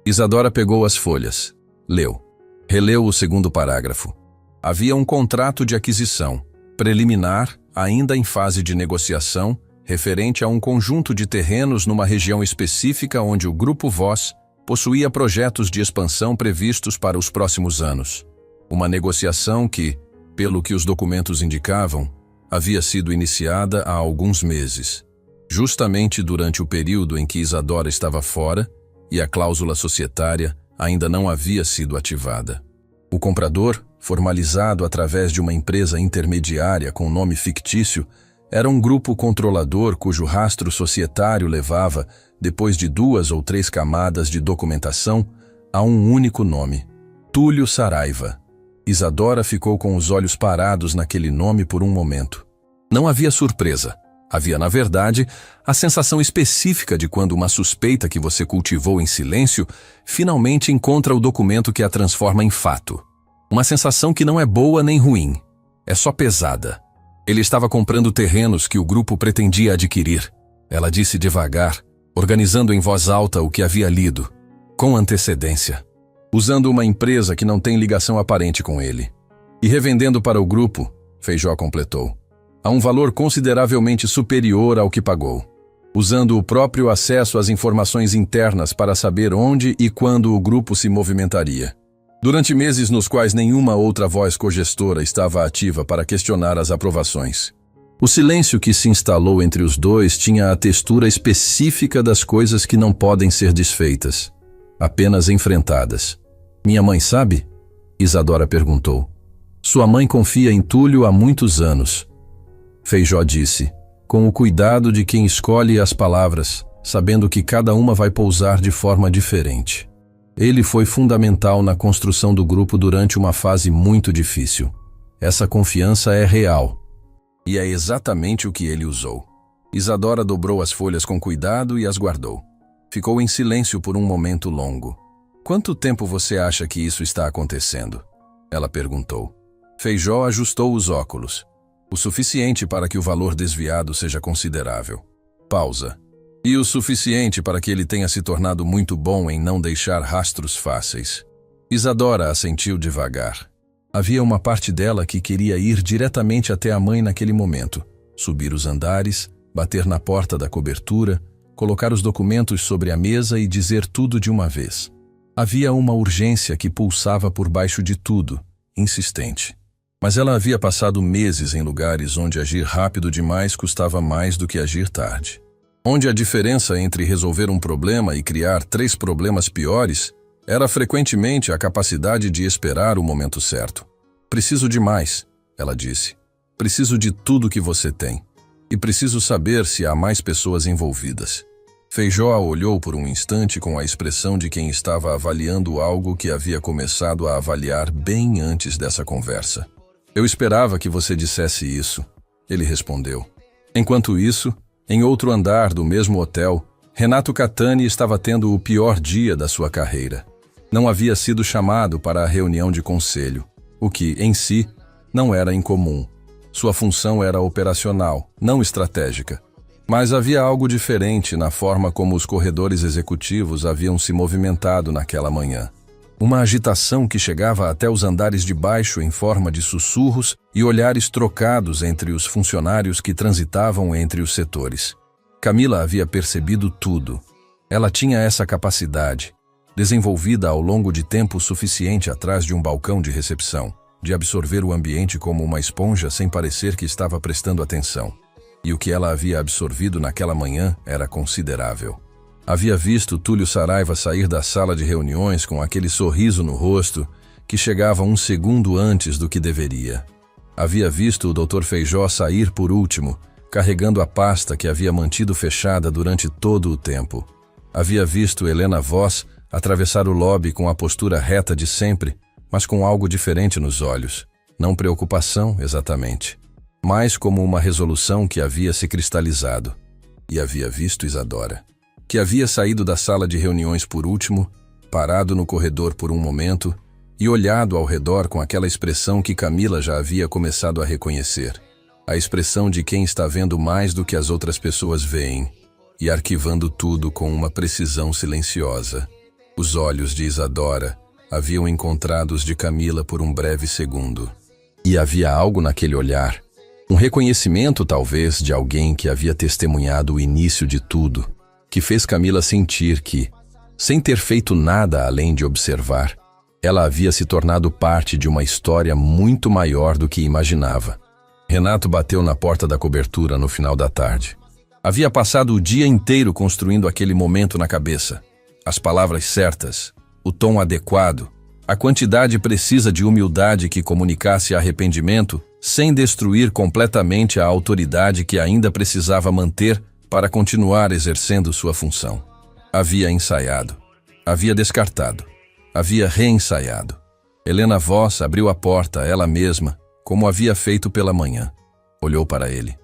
Isadora pegou as folhas. Leu. Releu o segundo parágrafo. Havia um contrato de aquisição, preliminar, ainda em fase de negociação, referente a um conjunto de terrenos numa região específica onde o Grupo Voz possuía projetos de expansão previstos para os próximos anos. Uma negociação que, pelo que os documentos indicavam, havia sido iniciada há alguns meses, justamente durante o período em que Isadora estava fora e a cláusula societária ainda não havia sido ativada. O comprador, formalizado através de uma empresa intermediária com nome fictício, era um grupo controlador cujo rastro societário levava, depois de 2 ou 3 camadas de documentação, a um único nome: Túlio Saraiva. Isadora ficou com os olhos parados naquele nome por um momento. Não havia surpresa. Havia, na verdade, a sensação específica de quando uma suspeita que você cultivou em silêncio finalmente encontra o documento que a transforma em fato. Uma sensação que não é boa nem ruim. É só pesada. Ele estava comprando terrenos que o grupo pretendia adquirir. Ela disse devagar, organizando em voz alta o que havia lido, com antecedência, usando uma empresa que não tem ligação aparente com ele. E revendendo para o grupo, Feijó completou, a um valor consideravelmente superior ao que pagou, usando o próprio acesso às informações internas para saber onde e quando o grupo se movimentaria. Durante meses nos quais nenhuma outra voz cogestora estava ativa para questionar as aprovações. O silêncio que se instalou entre os dois tinha a textura específica das coisas que não podem ser desfeitas, apenas enfrentadas. Minha mãe sabe? Isadora perguntou. Sua mãe confia em Túlio há muitos anos. Feijó disse, com o cuidado de quem escolhe as palavras, sabendo que cada uma vai pousar de forma diferente. Ele foi fundamental na construção do grupo durante uma fase muito difícil. Essa confiança é real. E é exatamente o que ele usou. Isadora dobrou as folhas com cuidado e as guardou. Ficou em silêncio por um momento longo. Quanto tempo você acha que isso está acontecendo? Ela perguntou. Feijó ajustou os óculos. O suficiente para que o valor desviado seja considerável. Pausa. E o suficiente para que ele tenha se tornado muito bom em não deixar rastros fáceis. Isadora assentiu devagar. Havia uma parte dela que queria ir diretamente até a mãe naquele momento, subir os andares, bater na porta da cobertura, colocar os documentos sobre a mesa e dizer tudo de uma vez. Havia uma urgência que pulsava por baixo de tudo, insistente. Mas ela havia passado meses em lugares onde agir rápido demais custava mais do que agir tarde. Onde a diferença entre resolver um problema e criar 3 problemas piores era frequentemente a capacidade de esperar o momento certo. Preciso de mais, ela disse. Preciso de tudo que você tem. E preciso saber se há mais pessoas envolvidas. Feijó a olhou por um instante com a expressão de quem estava avaliando algo que havia começado a avaliar bem antes dessa conversa. Eu esperava que você dissesse isso, ele respondeu. Enquanto isso, em outro andar do mesmo hotel, Renato Catani estava tendo o pior dia da sua carreira. Não havia sido chamado para a reunião de conselho, o que, em si, não era incomum. Sua função era operacional, não estratégica. Mas havia algo diferente na forma como os corredores executivos haviam se movimentado naquela manhã. Uma agitação que chegava até os andares de baixo em forma de sussurros e olhares trocados entre os funcionários que transitavam entre os setores. Camila havia percebido tudo. Ela tinha essa capacidade, desenvolvida ao longo de tempo suficiente atrás de um balcão de recepção, de absorver o ambiente como uma esponja sem parecer que estava prestando atenção. E o que ela havia absorvido naquela manhã era considerável. Havia visto Túlio Saraiva sair da sala de reuniões com aquele sorriso no rosto que chegava 1 segundo antes do que deveria. Havia visto o Dr. Feijó sair por último, carregando a pasta que havia mantido fechada durante todo o tempo. Havia visto Helena Voss atravessar o lobby com a postura reta de sempre, mas com algo diferente nos olhos. Não preocupação, exatamente, mas como uma resolução que havia se cristalizado. E havia visto Isadora, que havia saído da sala de reuniões por último, parado no corredor por um momento e olhado ao redor com aquela expressão que Camila já havia começado a reconhecer. A expressão de quem está vendo mais do que as outras pessoas veem e arquivando tudo com uma precisão silenciosa. Os olhos de Isadora haviam encontrado os de Camila por um breve segundo. E havia algo naquele olhar, um reconhecimento talvez de alguém que havia testemunhado o início de tudo, que fez Camila sentir que, sem ter feito nada além de observar, ela havia se tornado parte de uma história muito maior do que imaginava. Renato bateu na porta da cobertura no final da tarde. Havia passado o dia inteiro construindo aquele momento na cabeça. As palavras certas, o tom adequado, a quantidade precisa de humildade que comunicasse arrependimento sem destruir completamente a autoridade que ainda precisava manter para continuar exercendo sua função. Havia ensaiado, havia descartado, havia reensaiado. Helena Voss abriu a porta, ela mesma, como havia feito pela manhã. Olhou para ele.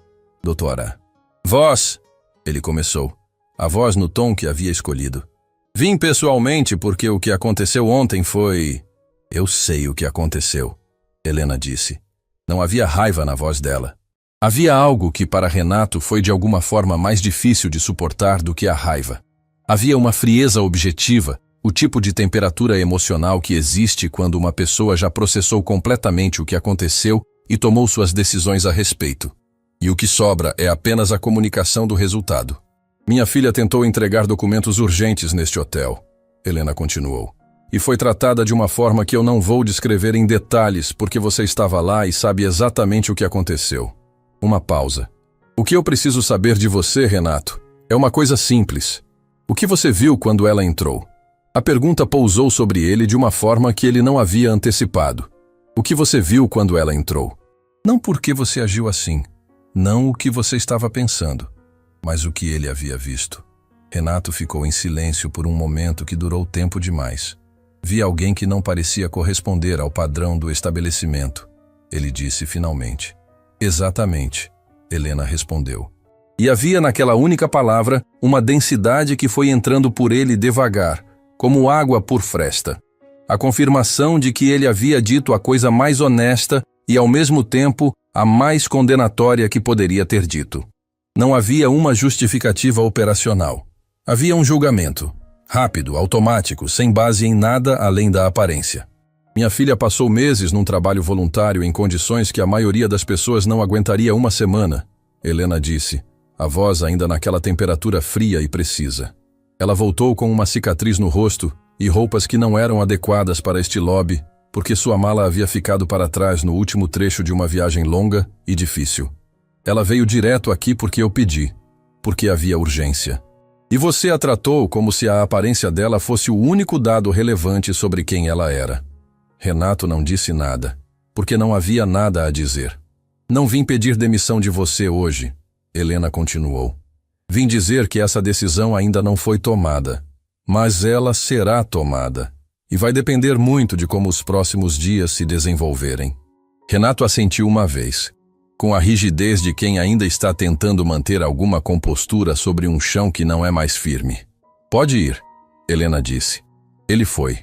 Doutora. Voss, ele começou, a voz no tom que havia escolhido. Vim pessoalmente porque o que aconteceu ontem foi... Eu sei o que aconteceu, Helena disse. Não havia raiva na voz dela. Havia algo que para Renato foi de alguma forma mais difícil de suportar do que a raiva. Havia uma frieza objetiva, o tipo de temperatura emocional que existe quando uma pessoa já processou completamente o que aconteceu e tomou suas decisões a respeito. E o que sobra é apenas a comunicação do resultado. Minha filha tentou entregar documentos urgentes neste hotel, Helena continuou. E foi tratada de uma forma que eu não vou descrever em detalhes porque você estava lá e sabe exatamente o que aconteceu. Uma pausa. O que eu preciso saber de você, Renato, é uma coisa simples. O que você viu quando ela entrou? A pergunta pousou sobre ele de uma forma que ele não havia antecipado. O que você viu quando ela entrou? Não por que você agiu assim, não o que você estava pensando, mas o que ele havia visto. Renato ficou em silêncio por um momento que durou tempo demais. Vi alguém que não parecia corresponder ao padrão do estabelecimento, ele disse finalmente. Exatamente, Helena respondeu. E havia naquela única palavra uma densidade que foi entrando por ele devagar, como água por fresta. A confirmação de que ele havia dito a coisa mais honesta e, ao mesmo tempo, a mais condenatória que poderia ter dito. Não havia uma justificativa operacional. Havia um julgamento, rápido, automático, sem base em nada além da aparência. Minha filha passou meses num trabalho voluntário em condições que a maioria das pessoas não aguentaria uma semana, Helena disse, a voz ainda naquela temperatura fria e precisa. Ela voltou com uma cicatriz no rosto e roupas que não eram adequadas para este lobby, porque sua mala havia ficado para trás no último trecho de uma viagem longa e difícil. Ela veio direto aqui porque eu pedi, porque havia urgência. E você a tratou como se a aparência dela fosse o único dado relevante sobre quem ela era. Renato não disse nada, porque não havia nada a dizer. Não vim pedir demissão de você hoje, Helena continuou. Vim dizer que essa decisão ainda não foi tomada, mas ela será tomada, e vai depender muito de como os próximos dias se desenvolverem. Renato assentiu uma vez, com a rigidez de quem ainda está tentando manter alguma compostura sobre um chão que não é mais firme. Pode ir, Helena disse. Ele foi.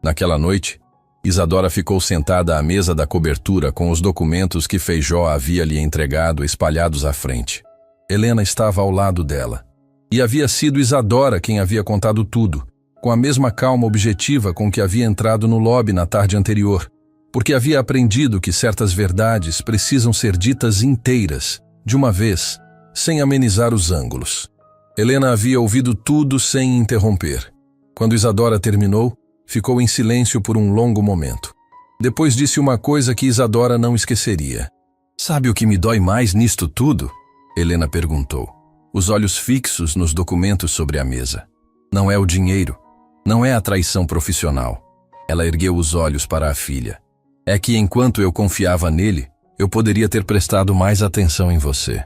Naquela noite, Isadora ficou sentada à mesa da cobertura com os documentos que Feijó havia lhe entregado espalhados à frente. Helena estava ao lado dela. E havia sido Isadora quem havia contado tudo, com a mesma calma objetiva com que havia entrado no lobby na tarde anterior, porque havia aprendido que certas verdades precisam ser ditas inteiras, de uma vez, sem amenizar os ângulos. Helena havia ouvido tudo sem interromper. Quando Isadora terminou, ficou em silêncio por um longo momento. Depois disse uma coisa que Isadora não esqueceria. Sabe o que me dói mais nisto tudo? Helena perguntou, os olhos fixos nos documentos sobre a mesa. Não é o dinheiro, não é a traição profissional. Ela ergueu os olhos para a filha. É que enquanto eu confiava nele, eu poderia ter prestado mais atenção em você.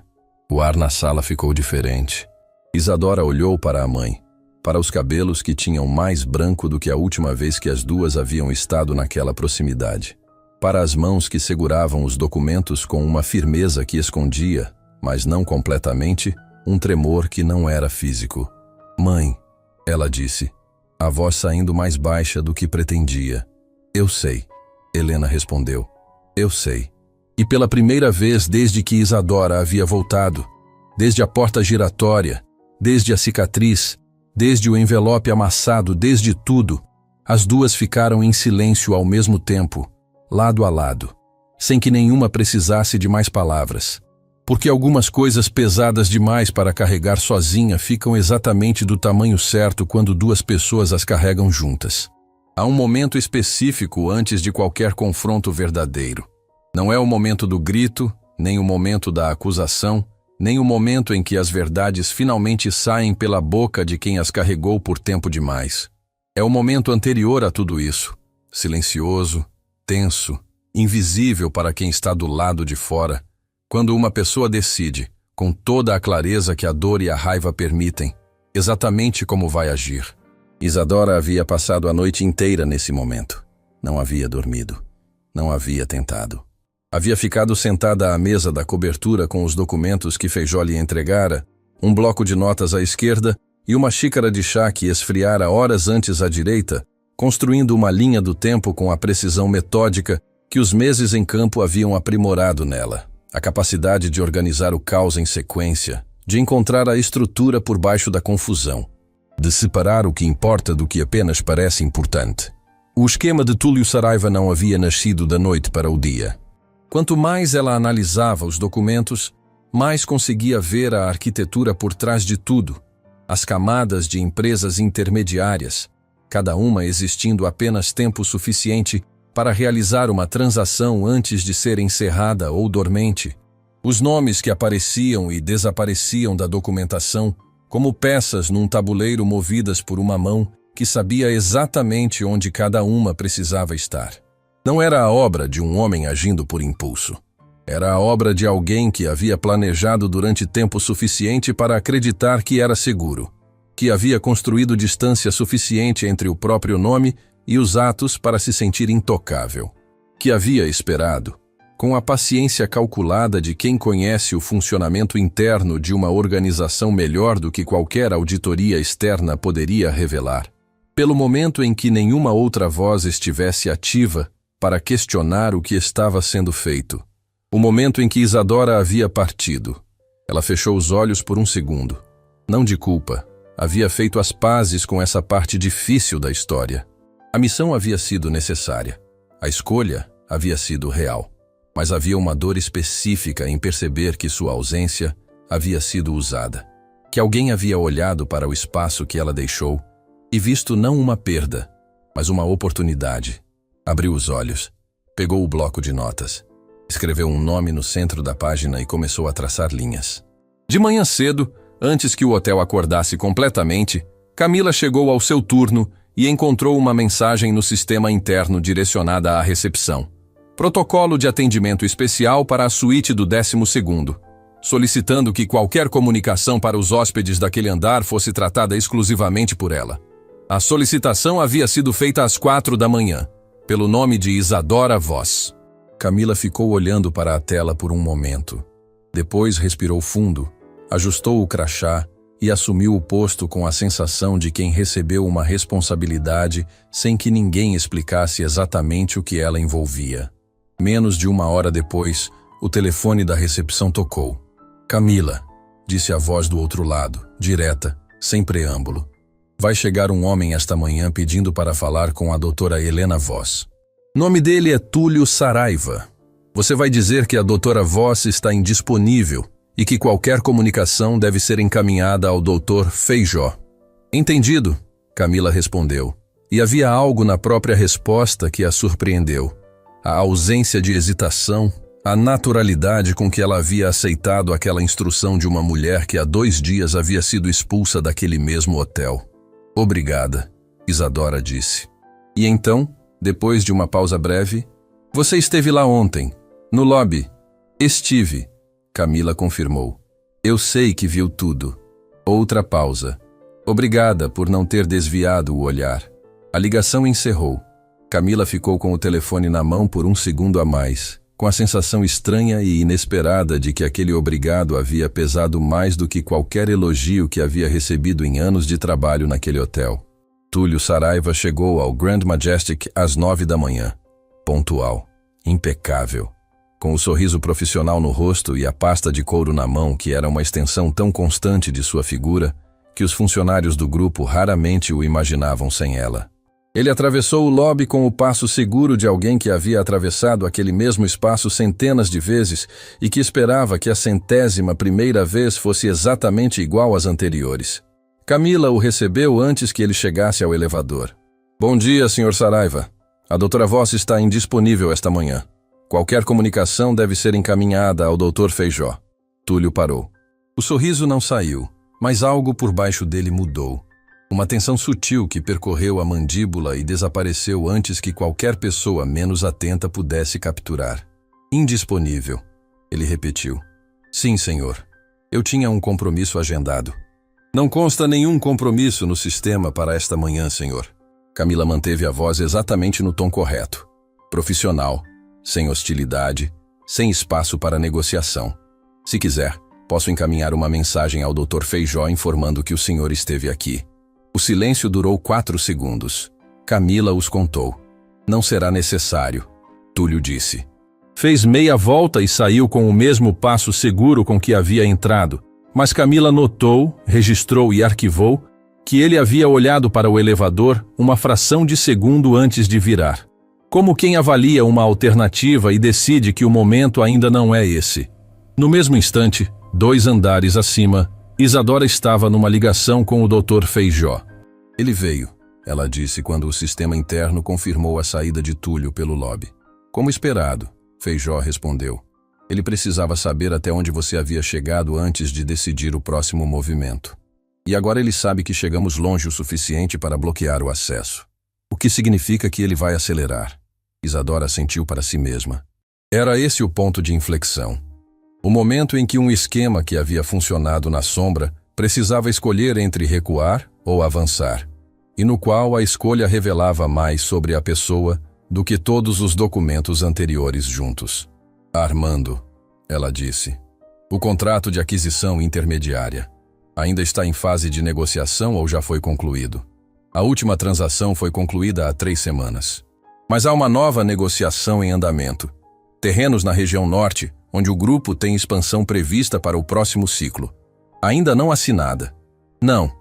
O ar na sala ficou diferente. Isadora olhou para a mãe, para os cabelos que tinham mais branco do que a última vez que as duas haviam estado naquela proximidade, para as mãos que seguravam os documentos com uma firmeza que escondia, mas não completamente, um tremor que não era físico. Mãe, ela disse, a voz saindo mais baixa do que pretendia. Eu sei. Helena respondeu. Eu sei. E pela primeira vez desde que Isadora havia voltado, desde a porta giratória, desde a cicatriz, desde o envelope amassado, desde tudo, as duas ficaram em silêncio ao mesmo tempo, lado a lado, sem que nenhuma precisasse de mais palavras. Porque algumas coisas pesadas demais para carregar sozinha ficam exatamente do tamanho certo quando duas pessoas as carregam juntas. Há um momento específico antes de qualquer confronto verdadeiro. Não é o momento do grito, nem o momento da acusação, nem o momento em que as verdades finalmente saem pela boca de quem as carregou por tempo demais. É o momento anterior a tudo isso, silencioso, tenso, invisível para quem está do lado de fora, quando uma pessoa decide, com toda a clareza que a dor e a raiva permitem, exatamente como vai agir. Isadora havia passado a noite inteira nesse momento. Não havia dormido. Não havia tentado. Havia ficado sentada à mesa da cobertura com os documentos que Feijó lhe entregara, um bloco de notas à esquerda e uma xícara de chá que esfriara horas antes à direita, construindo uma linha do tempo com a precisão metódica que os meses em campo haviam aprimorado nela. A capacidade de organizar o caos em sequência, de encontrar a estrutura por baixo da confusão, de separar o que importa do que apenas parece importante. O esquema de Túlio Saraiva não havia nascido da noite para o dia. Quanto mais ela analisava os documentos, mais conseguia ver a arquitetura por trás de tudo, as camadas de empresas intermediárias, cada uma existindo apenas tempo suficiente para realizar uma transação antes de ser encerrada ou dormente, os nomes que apareciam e desapareciam da documentação, como peças num tabuleiro movidas por uma mão que sabia exatamente onde cada uma precisava estar. Não era a obra de um homem agindo por impulso. Era a obra de alguém que havia planejado durante tempo suficiente para acreditar que era seguro, que havia construído distância suficiente entre o próprio nome e os atos para se sentir intocável, que havia esperado, com a paciência calculada de quem conhece o funcionamento interno de uma organização melhor do que qualquer auditoria externa poderia revelar. Pelo momento em que nenhuma outra voz estivesse ativa para questionar o que estava sendo feito. O momento em que Isadora havia partido. Ela fechou os olhos por um segundo. Não de culpa. Havia feito as pazes com essa parte difícil da história. A missão havia sido necessária. A escolha havia sido real. Mas havia uma dor específica em perceber que sua ausência havia sido usada. Que alguém havia olhado para o espaço que ela deixou e visto não uma perda, mas uma oportunidade. Abriu os olhos, pegou o bloco de notas, escreveu um nome no centro da página e começou a traçar linhas. De manhã cedo, antes que o hotel acordasse completamente, Camila chegou ao seu turno e encontrou uma mensagem no sistema interno direcionada à recepção. Protocolo de atendimento especial para a suíte do 12º, solicitando que qualquer comunicação para os hóspedes daquele andar fosse tratada exclusivamente por ela. A solicitação havia sido feita às 4 da manhã, pelo nome de Isadora Voss. Camila ficou olhando para a tela por um momento. Depois respirou fundo, ajustou o crachá e assumiu o posto com a sensação de quem recebeu uma responsabilidade sem que ninguém explicasse exatamente o que ela envolvia. Menos de uma hora depois, o telefone da recepção tocou. Camila, disse a voz do outro lado, direta, sem preâmbulo. Vai chegar um homem esta manhã pedindo para falar com a doutora Helena Voss. Nome dele é Túlio Saraiva. Você vai dizer que a doutora Voss está indisponível e que qualquer comunicação deve ser encaminhada ao doutor Feijó. Entendido, Camila respondeu. E havia algo na própria resposta que a surpreendeu. A ausência de hesitação, a naturalidade com que ela havia aceitado aquela instrução de uma mulher que há 2 dias havia sido expulsa daquele mesmo hotel. Obrigada, Isadora disse. E então, depois de uma pausa breve, você esteve lá ontem, no lobby. Estive, Camila confirmou. Eu sei que viu tudo. Outra pausa. Obrigada por não ter desviado o olhar. A ligação encerrou. Camila ficou com o telefone na mão por um segundo a mais, com a sensação estranha e inesperada de que aquele obrigado havia pesado mais do que qualquer elogio que havia recebido em anos de trabalho naquele hotel. Túlio Saraiva chegou ao Grand Majestic às 9 da manhã. Pontual. Impecável. Com o sorriso profissional no rosto e a pasta de couro na mão, que era uma extensão tão constante de sua figura, que os funcionários do grupo raramente o imaginavam sem ela. Ele atravessou o lobby com o passo seguro de alguém que havia atravessado aquele mesmo espaço centenas de vezes e que esperava que a 100ª vez fosse exatamente igual às anteriores. Camila o recebeu antes que ele chegasse ao elevador. Bom dia, Sr. Saraiva. A doutora Voss está indisponível esta manhã. Qualquer comunicação deve ser encaminhada ao Dr. Feijó. Túlio parou. O sorriso não saiu, mas algo por baixo dele mudou. Uma tensão sutil que percorreu a mandíbula e desapareceu antes que qualquer pessoa menos atenta pudesse capturar. Indisponível, ele repetiu. Sim, senhor. Eu tinha um compromisso agendado. Não consta nenhum compromisso no sistema para esta manhã, senhor. Camila manteve a voz exatamente no tom correto. Profissional, sem hostilidade, sem espaço para negociação. Se quiser, posso encaminhar uma mensagem ao Dr. Feijó informando que o senhor esteve aqui. O silêncio durou 4 segundos. Camila os contou. Não será necessário, Túlio disse. Fez meia volta e saiu com o mesmo passo seguro com que havia entrado, mas Camila notou, registrou e arquivou que ele havia olhado para o elevador uma fração de segundo antes de virar. Como quem avalia uma alternativa e decide que o momento ainda não é esse. No mesmo instante, 2 andares acima, Isadora estava numa ligação com o Dr. Feijó. Ele veio, ela disse quando o sistema interno confirmou a saída de Túlio pelo lobby. Como esperado, Feijó respondeu. Ele precisava saber até onde você havia chegado antes de decidir o próximo movimento. E agora ele sabe que chegamos longe o suficiente para bloquear o acesso. O que significa que ele vai acelerar. Isadora sentiu para si mesma. Era esse o ponto de inflexão. O momento em que um esquema que havia funcionado na sombra precisava escolher entre recuar ou avançar, e no qual a escolha revelava mais sobre a pessoa do que todos os documentos anteriores juntos. Armando, ela disse. O contrato de aquisição intermediária. Ainda está em fase de negociação ou já foi concluído? A última transação foi concluída há 3 semanas. Mas há uma nova negociação em andamento. Terrenos na região norte, onde o grupo tem expansão prevista para o próximo ciclo. Ainda não assinada. Não,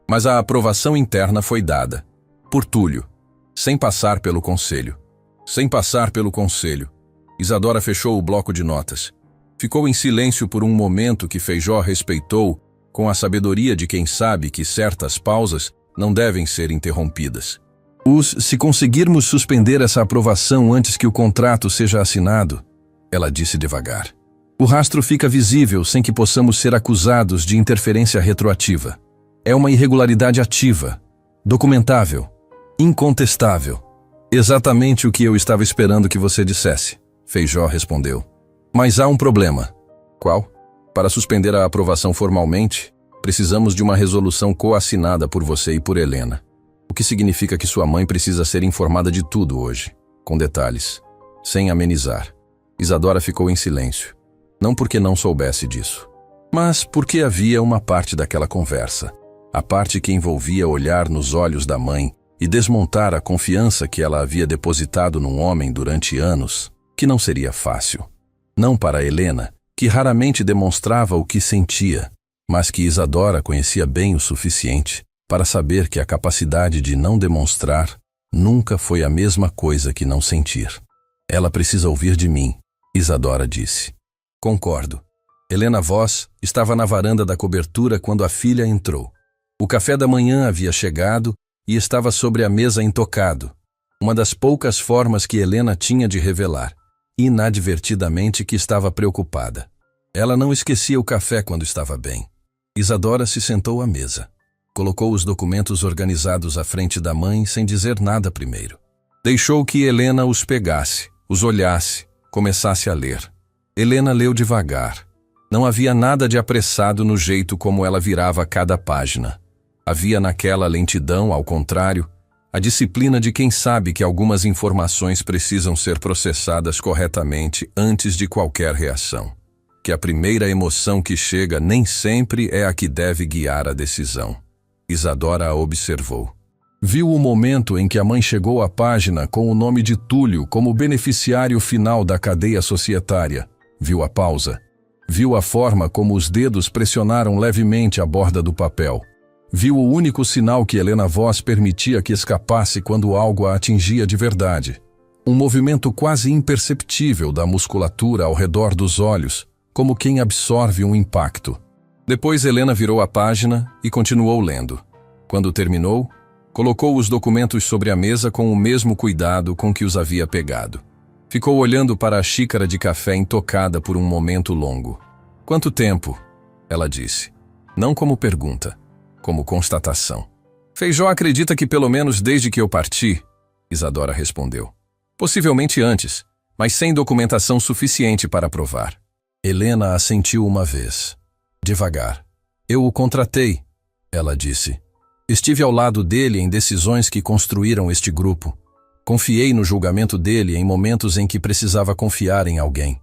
mas a aprovação interna foi dada. Por Túlio. Sem passar pelo conselho. Sem passar pelo conselho. Isadora fechou o bloco de notas. Ficou em silêncio por um momento que Feijó respeitou, com a sabedoria de quem sabe que certas pausas não devem ser interrompidas. Se conseguirmos suspender essa aprovação antes que o contrato seja assinado, ela disse devagar, o rastro fica visível sem que possamos ser acusados de interferência retroativa. É uma irregularidade ativa, documentável, incontestável. Exatamente o que eu estava esperando que você dissesse, Feijó respondeu. Mas há um problema. Qual? Para suspender a aprovação formalmente, precisamos de uma resolução coassinada por você e por Helena. O que significa que sua mãe precisa ser informada de tudo hoje, com detalhes, sem amenizar. Isadora ficou em silêncio. Não porque não soubesse disso, mas porque havia uma parte daquela conversa, a parte que envolvia olhar nos olhos da mãe e desmontar a confiança que ela havia depositado num homem durante anos, que não seria fácil. Não para Helena, que raramente demonstrava o que sentia, mas que Isadora conhecia bem o suficiente para saber que a capacidade de não demonstrar nunca foi a mesma coisa que não sentir. Ela precisa ouvir de mim, Isadora disse. Concordo. Helena Voss estava na varanda da cobertura quando a filha entrou. O café da manhã havia chegado e estava sobre a mesa intocado, uma das poucas formas que Helena tinha de revelar, inadvertidamente, que estava preocupada. Ela não esquecia o café quando estava bem. Isadora se sentou à mesa. Colocou os documentos organizados à frente da mãe sem dizer nada primeiro. Deixou que Helena os pegasse, os olhasse, começasse a ler. Helena leu devagar. Não havia nada de apressado no jeito como ela virava cada página. Havia naquela lentidão, ao contrário, a disciplina de quem sabe que algumas informações precisam ser processadas corretamente antes de qualquer reação. Que a primeira emoção que chega nem sempre é a que deve guiar a decisão. Isadora a observou. Viu o momento em que a mãe chegou à página com o nome de Túlio como beneficiário final da cadeia societária. Viu a pausa. Viu a forma como os dedos pressionaram levemente a borda do papel. Viu o único sinal que Helena Voss permitia que escapasse quando algo a atingia de verdade. Um movimento quase imperceptível da musculatura ao redor dos olhos, como quem absorve um impacto. Depois Helena virou a página e continuou lendo. Quando terminou, colocou os documentos sobre a mesa com o mesmo cuidado com que os havia pegado. Ficou olhando para a xícara de café intocada por um momento longo. Quanto tempo? Ela disse. Não como pergunta, como constatação. Feijó acredita que pelo menos desde que eu parti, Isadora respondeu. Possivelmente antes, mas sem documentação suficiente para provar. Helena assentiu uma vez. Devagar. Eu o contratei, ela disse. Estive ao lado dele em decisões que construíram este grupo. Confiei no julgamento dele em momentos em que precisava confiar em alguém.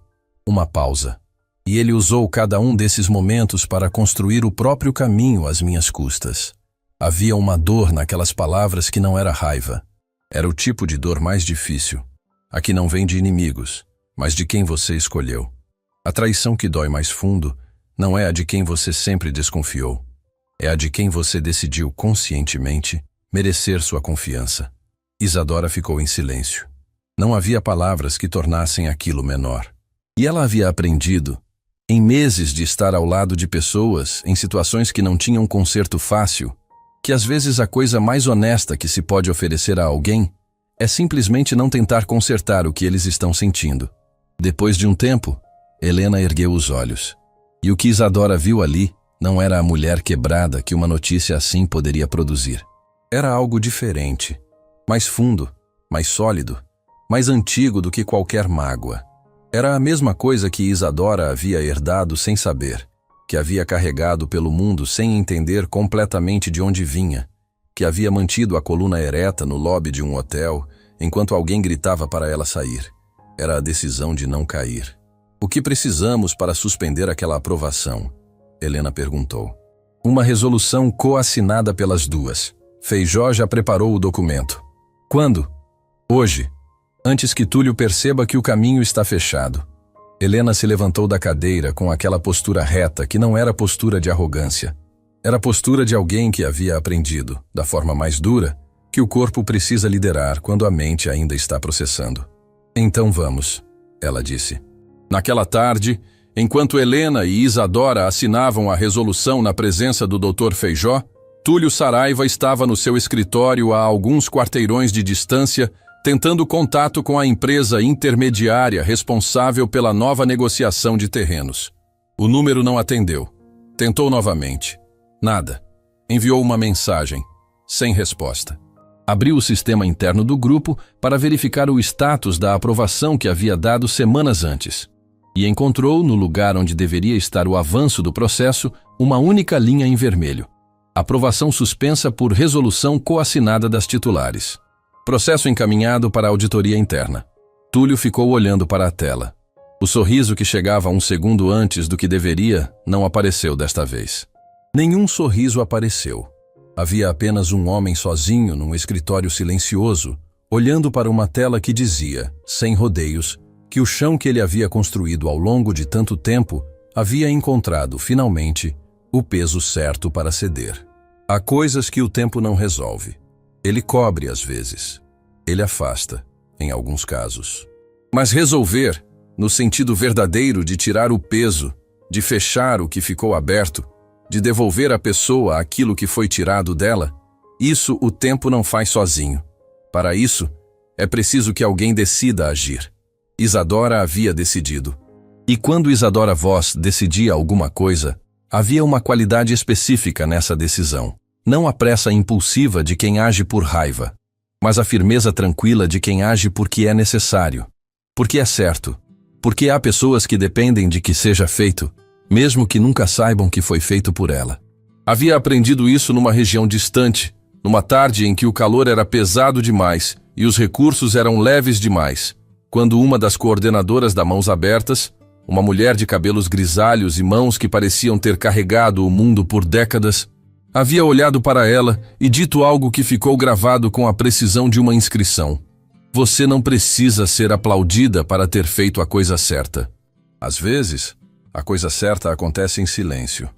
Uma pausa. E ele usou cada um desses momentos para construir o próprio caminho às minhas custas. Havia uma dor naquelas palavras que não era raiva. Era o tipo de dor mais difícil. A que não vem de inimigos, mas de quem você escolheu. A traição que dói mais fundo não é a de quem você sempre desconfiou. É a de quem você decidiu conscientemente merecer sua confiança. Isadora ficou em silêncio. Não havia palavras que tornassem aquilo menor. E ela havia aprendido, em meses de estar ao lado de pessoas em situações que não tinham conserto fácil, que às vezes a coisa mais honesta que se pode oferecer a alguém é simplesmente não tentar consertar o que eles estão sentindo. Depois de um tempo, Helena ergueu os olhos. E o que Isadora viu ali não era a mulher quebrada que uma notícia assim poderia produzir. Era algo diferente, mais fundo, mais sólido, mais antigo do que qualquer mágoa. Era a mesma coisa que Isadora havia herdado sem saber, que havia carregado pelo mundo sem entender completamente de onde vinha, que havia mantido a coluna ereta no lobby de um hotel enquanto alguém gritava para ela sair. Era a decisão de não cair. O que precisamos para suspender aquela aprovação? Helena perguntou. Uma resolução coassinada pelas duas, Feijó já preparou o documento. Quando? Hoje, antes que Túlio perceba que o caminho está fechado. Helena se levantou da cadeira com aquela postura reta que não era postura de arrogância. Era a postura de alguém que havia aprendido, da forma mais dura, que o corpo precisa liderar quando a mente ainda está processando. Então vamos, ela disse. Naquela tarde, enquanto Helena e Isadora assinavam a resolução na presença do Dr. Feijó, Túlio Saraiva estava no seu escritório a alguns quarteirões de distância, tentando contato com a empresa intermediária responsável pela nova negociação de terrenos. O número não atendeu. Tentou novamente. Nada. Enviou uma mensagem. Sem resposta. Abriu o sistema interno do grupo para verificar o status da aprovação que havia dado semanas antes. E encontrou, no lugar onde deveria estar o avanço do processo, uma única linha em vermelho. Aprovação suspensa por resolução coassinada das titulares. Processo encaminhado para a auditoria interna. Túlio ficou olhando para a tela. O sorriso que chegava um segundo antes do que deveria não apareceu desta vez. Nenhum sorriso apareceu. Havia apenas um homem sozinho num escritório silencioso, olhando para uma tela que dizia, sem rodeios, que o chão que ele havia construído ao longo de tanto tempo havia encontrado, finalmente, o peso certo para ceder. Há coisas que o tempo não resolve. Ele cobre às vezes. Ele afasta, em alguns casos. Mas resolver, no sentido verdadeiro de tirar o peso, de fechar o que ficou aberto, de devolver à pessoa aquilo que foi tirado dela, isso o tempo não faz sozinho. Para isso, é preciso que alguém decida agir. Isadora havia decidido. E quando Isadora Voz decidia alguma coisa, havia uma qualidade específica nessa decisão. Não a pressa impulsiva de quem age por raiva, mas a firmeza tranquila de quem age porque é necessário, porque é certo, porque há pessoas que dependem de que seja feito, mesmo que nunca saibam que foi feito por ela. Havia aprendido isso numa região distante, numa tarde em que o calor era pesado demais e os recursos eram leves demais, quando uma das coordenadoras da Mãos Abertas, uma mulher de cabelos grisalhos e mãos que pareciam ter carregado o mundo por décadas, havia olhado para ela e dito algo que ficou gravado com a precisão de uma inscrição. Você não precisa ser aplaudida para ter feito a coisa certa. Às vezes, a coisa certa acontece em silêncio.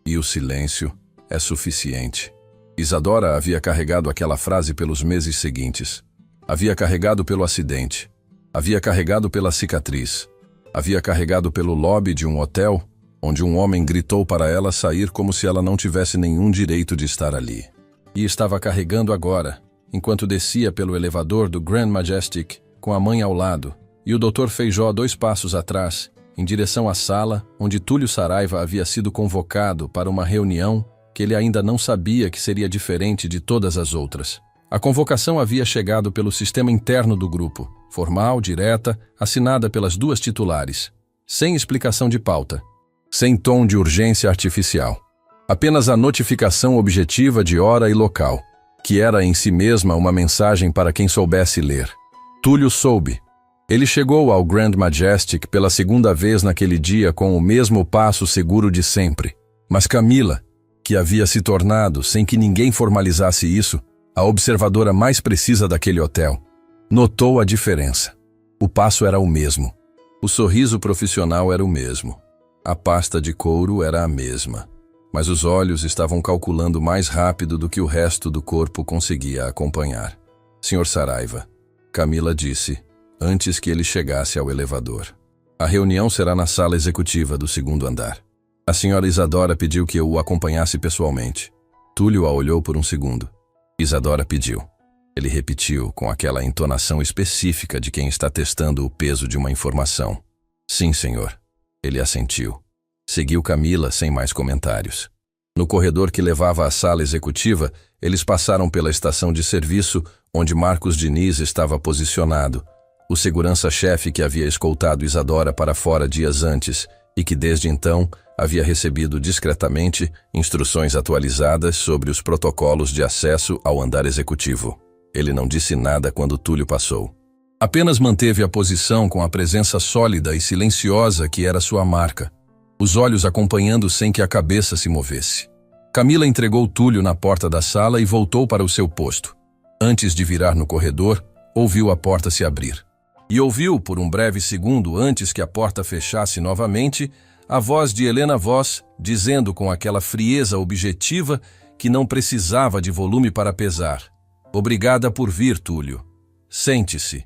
E o silêncio é suficiente. Isadora havia carregado aquela frase pelos meses seguintes. Havia carregado pelo acidente. Havia carregado pela cicatriz. Havia carregado pelo lobby de um hotel, onde um homem gritou para ela sair como se ela não tivesse nenhum direito de estar ali. E estava carregando agora, enquanto descia pelo elevador do Grand Majestic, com a mãe ao lado, e o Dr. Feijó 2 passos atrás, em direção à sala onde Túlio Saraiva havia sido convocado para uma reunião que ele ainda não sabia que seria diferente de todas as outras. A convocação havia chegado pelo sistema interno do grupo, formal, direta, assinada pelas 2 titulares, sem explicação de pauta, sem tom de urgência artificial. Apenas a notificação objetiva de hora e local, que era em si mesma uma mensagem para quem soubesse ler. Túlio soube. Ele chegou ao Grand Majestic pela 2ª vez naquele dia com o mesmo passo seguro de sempre. Mas Camila, que havia se tornado, sem que ninguém formalizasse isso, a observadora mais precisa daquele hotel, notou a diferença. O passo era o mesmo. O sorriso profissional era o mesmo. A pasta de couro era a mesma. Mas os olhos estavam calculando mais rápido do que o resto do corpo conseguia acompanhar. Sr. Saraiva, Camila disse, antes que ele chegasse ao elevador. A reunião será na sala executiva do 2º andar. A senhora Isadora pediu que eu o acompanhasse pessoalmente. Túlio a olhou por um segundo. Isadora pediu. Ele repetiu com aquela entonação específica de quem está testando o peso de uma informação. Sim, senhor. Ele assentiu. Seguiu Camila sem mais comentários. No corredor que levava à sala executiva, eles passaram pela estação de serviço, onde Marcos Diniz estava posicionado, o segurança-chefe que havia escoltado Isadora para fora dias antes e que desde então havia recebido discretamente instruções atualizadas sobre os protocolos de acesso ao andar executivo. Ele não disse nada quando Túlio passou. Apenas manteve a posição com a presença sólida e silenciosa que era sua marca, os olhos acompanhando sem que a cabeça se movesse. Camila entregou Túlio na porta da sala e voltou para o seu posto. Antes de virar no corredor, ouviu a porta se abrir. E ouviu, por um breve segundo antes que a porta fechasse novamente, a voz de Helena Voss, dizendo com aquela frieza objetiva que não precisava de volume para pesar: "Obrigada por vir, Túlio. Sente-se."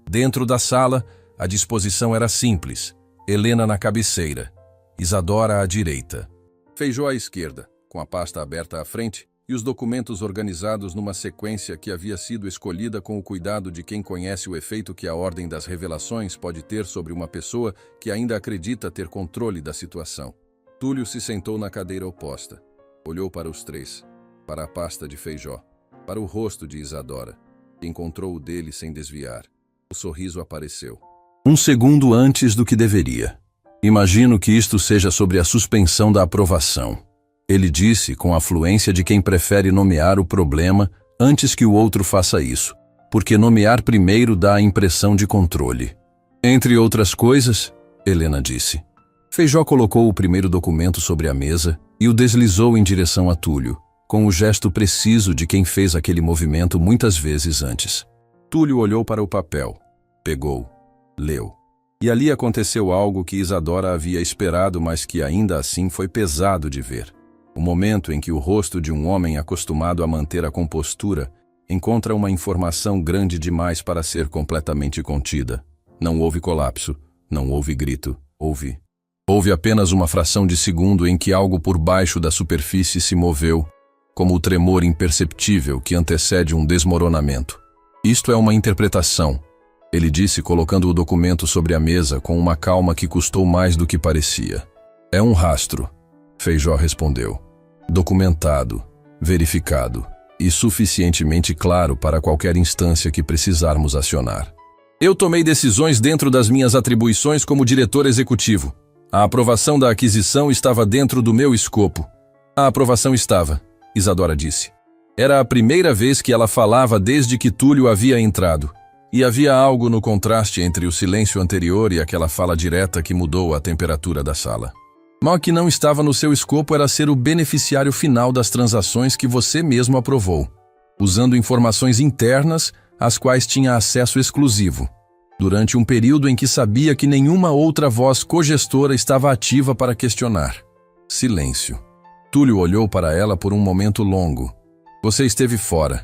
Dentro da sala, a disposição era simples. Helena na cabeceira, Isadora à direita, Feijó à esquerda, com a pasta aberta à frente e os documentos organizados numa sequência que havia sido escolhida com o cuidado de quem conhece o efeito que a ordem das revelações pode ter sobre uma pessoa que ainda acredita ter controle da situação. Túlio se sentou na cadeira oposta. Olhou para os três, para a pasta de Feijó, para o rosto de Isadora. Encontrou o dele sem desviar. O sorriso apareceu. Um segundo antes do que deveria. Imagino que isto seja sobre a suspensão da aprovação. Ele disse com a fluência de quem prefere nomear o problema antes que o outro faça isso, porque nomear primeiro dá a impressão de controle. Entre outras coisas, Helena disse. Feijó colocou o primeiro documento sobre a mesa e o deslizou em direção a Túlio, com o gesto preciso de quem fez aquele movimento muitas vezes antes. Túlio olhou para o papel, pegou, leu. E ali aconteceu algo que Isadora havia esperado, mas que ainda assim foi pesado de ver. O momento em que o rosto de um homem acostumado a manter a compostura encontra uma informação grande demais para ser completamente contida. Não houve colapso, não houve grito, houve apenas uma fração de segundo em que algo por baixo da superfície se moveu, como o tremor imperceptível que antecede um desmoronamento. Isto é uma interpretação, ele disse colocando o documento sobre a mesa com uma calma que custou mais do que parecia. É um rastro. Feijó respondeu. Documentado, verificado e suficientemente claro para qualquer instância que precisarmos acionar. Eu tomei decisões dentro das minhas atribuições como diretor executivo. A aprovação da aquisição estava dentro do meu escopo. A aprovação estava, Isadora disse. Era a primeira vez que ela falava desde que Túlio havia entrado. E havia algo no contraste entre o silêncio anterior e aquela fala direta que mudou a temperatura da sala. Mas o que não estava no seu escopo era ser o beneficiário final das transações que você mesmo aprovou, usando informações internas às quais tinha acesso exclusivo, durante um período em que sabia que nenhuma outra voz cogestora estava ativa para questionar. Silêncio. Túlio olhou para ela por um momento longo. Você esteve fora,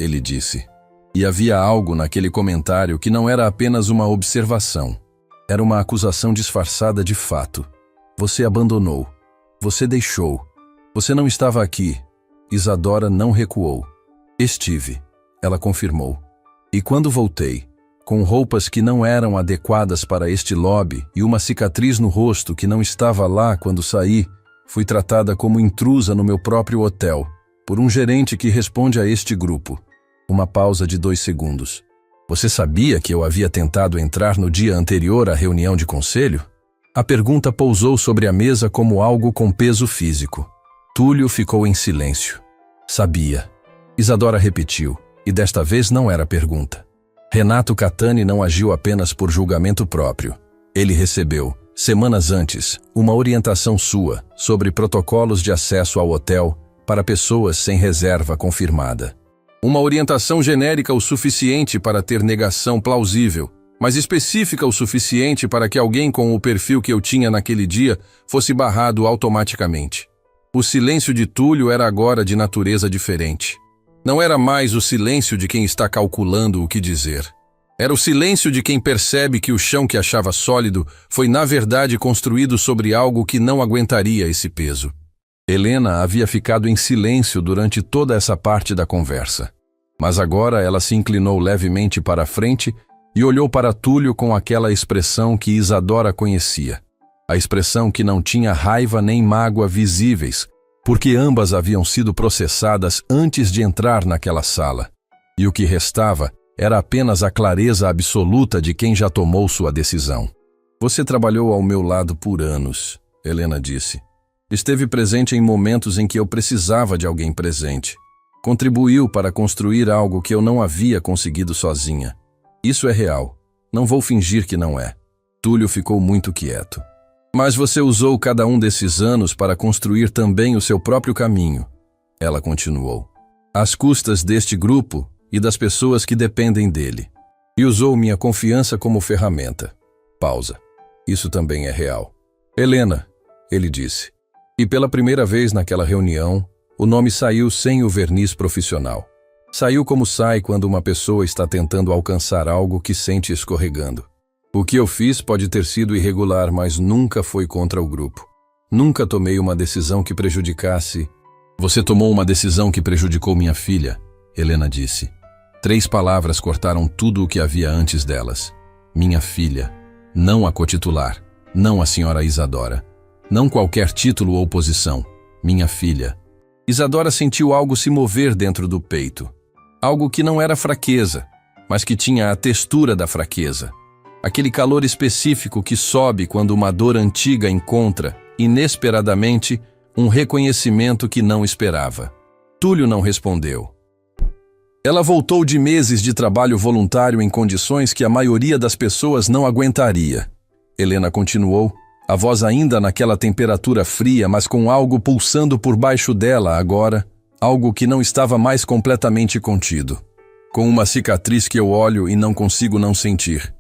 ele disse. E havia algo naquele comentário que não era apenas uma observação. Era uma acusação disfarçada de fato. Você abandonou. Você deixou. Você não estava aqui. Isadora não recuou. Estive, ela confirmou. E quando voltei, com roupas que não eram adequadas para este lobby e uma cicatriz no rosto que não estava lá quando saí, fui tratada como intrusa no meu próprio hotel, por um gerente que responde a este grupo. Uma pausa de 2 segundos. Você sabia que eu havia tentado entrar no dia anterior à reunião de conselho? A pergunta pousou sobre a mesa como algo com peso físico. Túlio ficou em silêncio. Sabia. Isadora repetiu, e desta vez não era pergunta. Renato Catani não agiu apenas por julgamento próprio. Ele recebeu, semanas antes, uma orientação sua sobre protocolos de acesso ao hotel para pessoas sem reserva confirmada. Uma orientação genérica o suficiente para ter negação plausível, mas específica o suficiente para que alguém com o perfil que eu tinha naquele dia fosse barrado automaticamente. O silêncio de Túlio era agora de natureza diferente. Não era mais o silêncio de quem está calculando o que dizer. Era o silêncio de quem percebe que o chão que achava sólido foi na verdade construído sobre algo que não aguentaria esse peso. Helena havia ficado em silêncio durante toda essa parte da conversa. Mas agora ela se inclinou levemente para a frente e olhou para Túlio com aquela expressão que Isadora conhecia. A expressão que não tinha raiva nem mágoa visíveis, porque ambas haviam sido processadas antes de entrar naquela sala. E o que restava era apenas a clareza absoluta de quem já tomou sua decisão. Você trabalhou ao meu lado por anos, Helena disse. Esteve presente em momentos em que eu precisava de alguém presente. Contribuiu para construir algo que eu não havia conseguido sozinha. Isso é real. Não vou fingir que não é. Túlio ficou muito quieto. Mas você usou cada um desses anos para construir também o seu próprio caminho, ela continuou, às custas deste grupo e das pessoas que dependem dele. E usou minha confiança como ferramenta. Pausa. Isso também é real. Helena, ele disse. E pela primeira vez naquela reunião, o nome saiu sem o verniz profissional. Saiu como sai quando uma pessoa está tentando alcançar algo que sente escorregando. O que eu fiz pode ter sido irregular, mas nunca foi contra o grupo. Nunca tomei uma decisão que prejudicasse... Você tomou uma decisão que prejudicou minha filha, Helena disse. 3 palavras cortaram tudo o que havia antes delas. Minha filha. Não a cotitular. Não a senhora Isadora. Não qualquer título ou posição. Minha filha. Isadora sentiu algo se mover dentro do peito. Algo que não era fraqueza, mas que tinha a textura da fraqueza. Aquele calor específico que sobe quando uma dor antiga encontra, inesperadamente, um reconhecimento que não esperava. Túlio não respondeu. Ela voltou de meses de trabalho voluntário em condições que a maioria das pessoas não aguentaria. Helena continuou, a voz ainda naquela temperatura fria, mas com algo pulsando por baixo dela agora, algo que não estava mais completamente contido. Com uma cicatriz que eu olho e não consigo não sentir.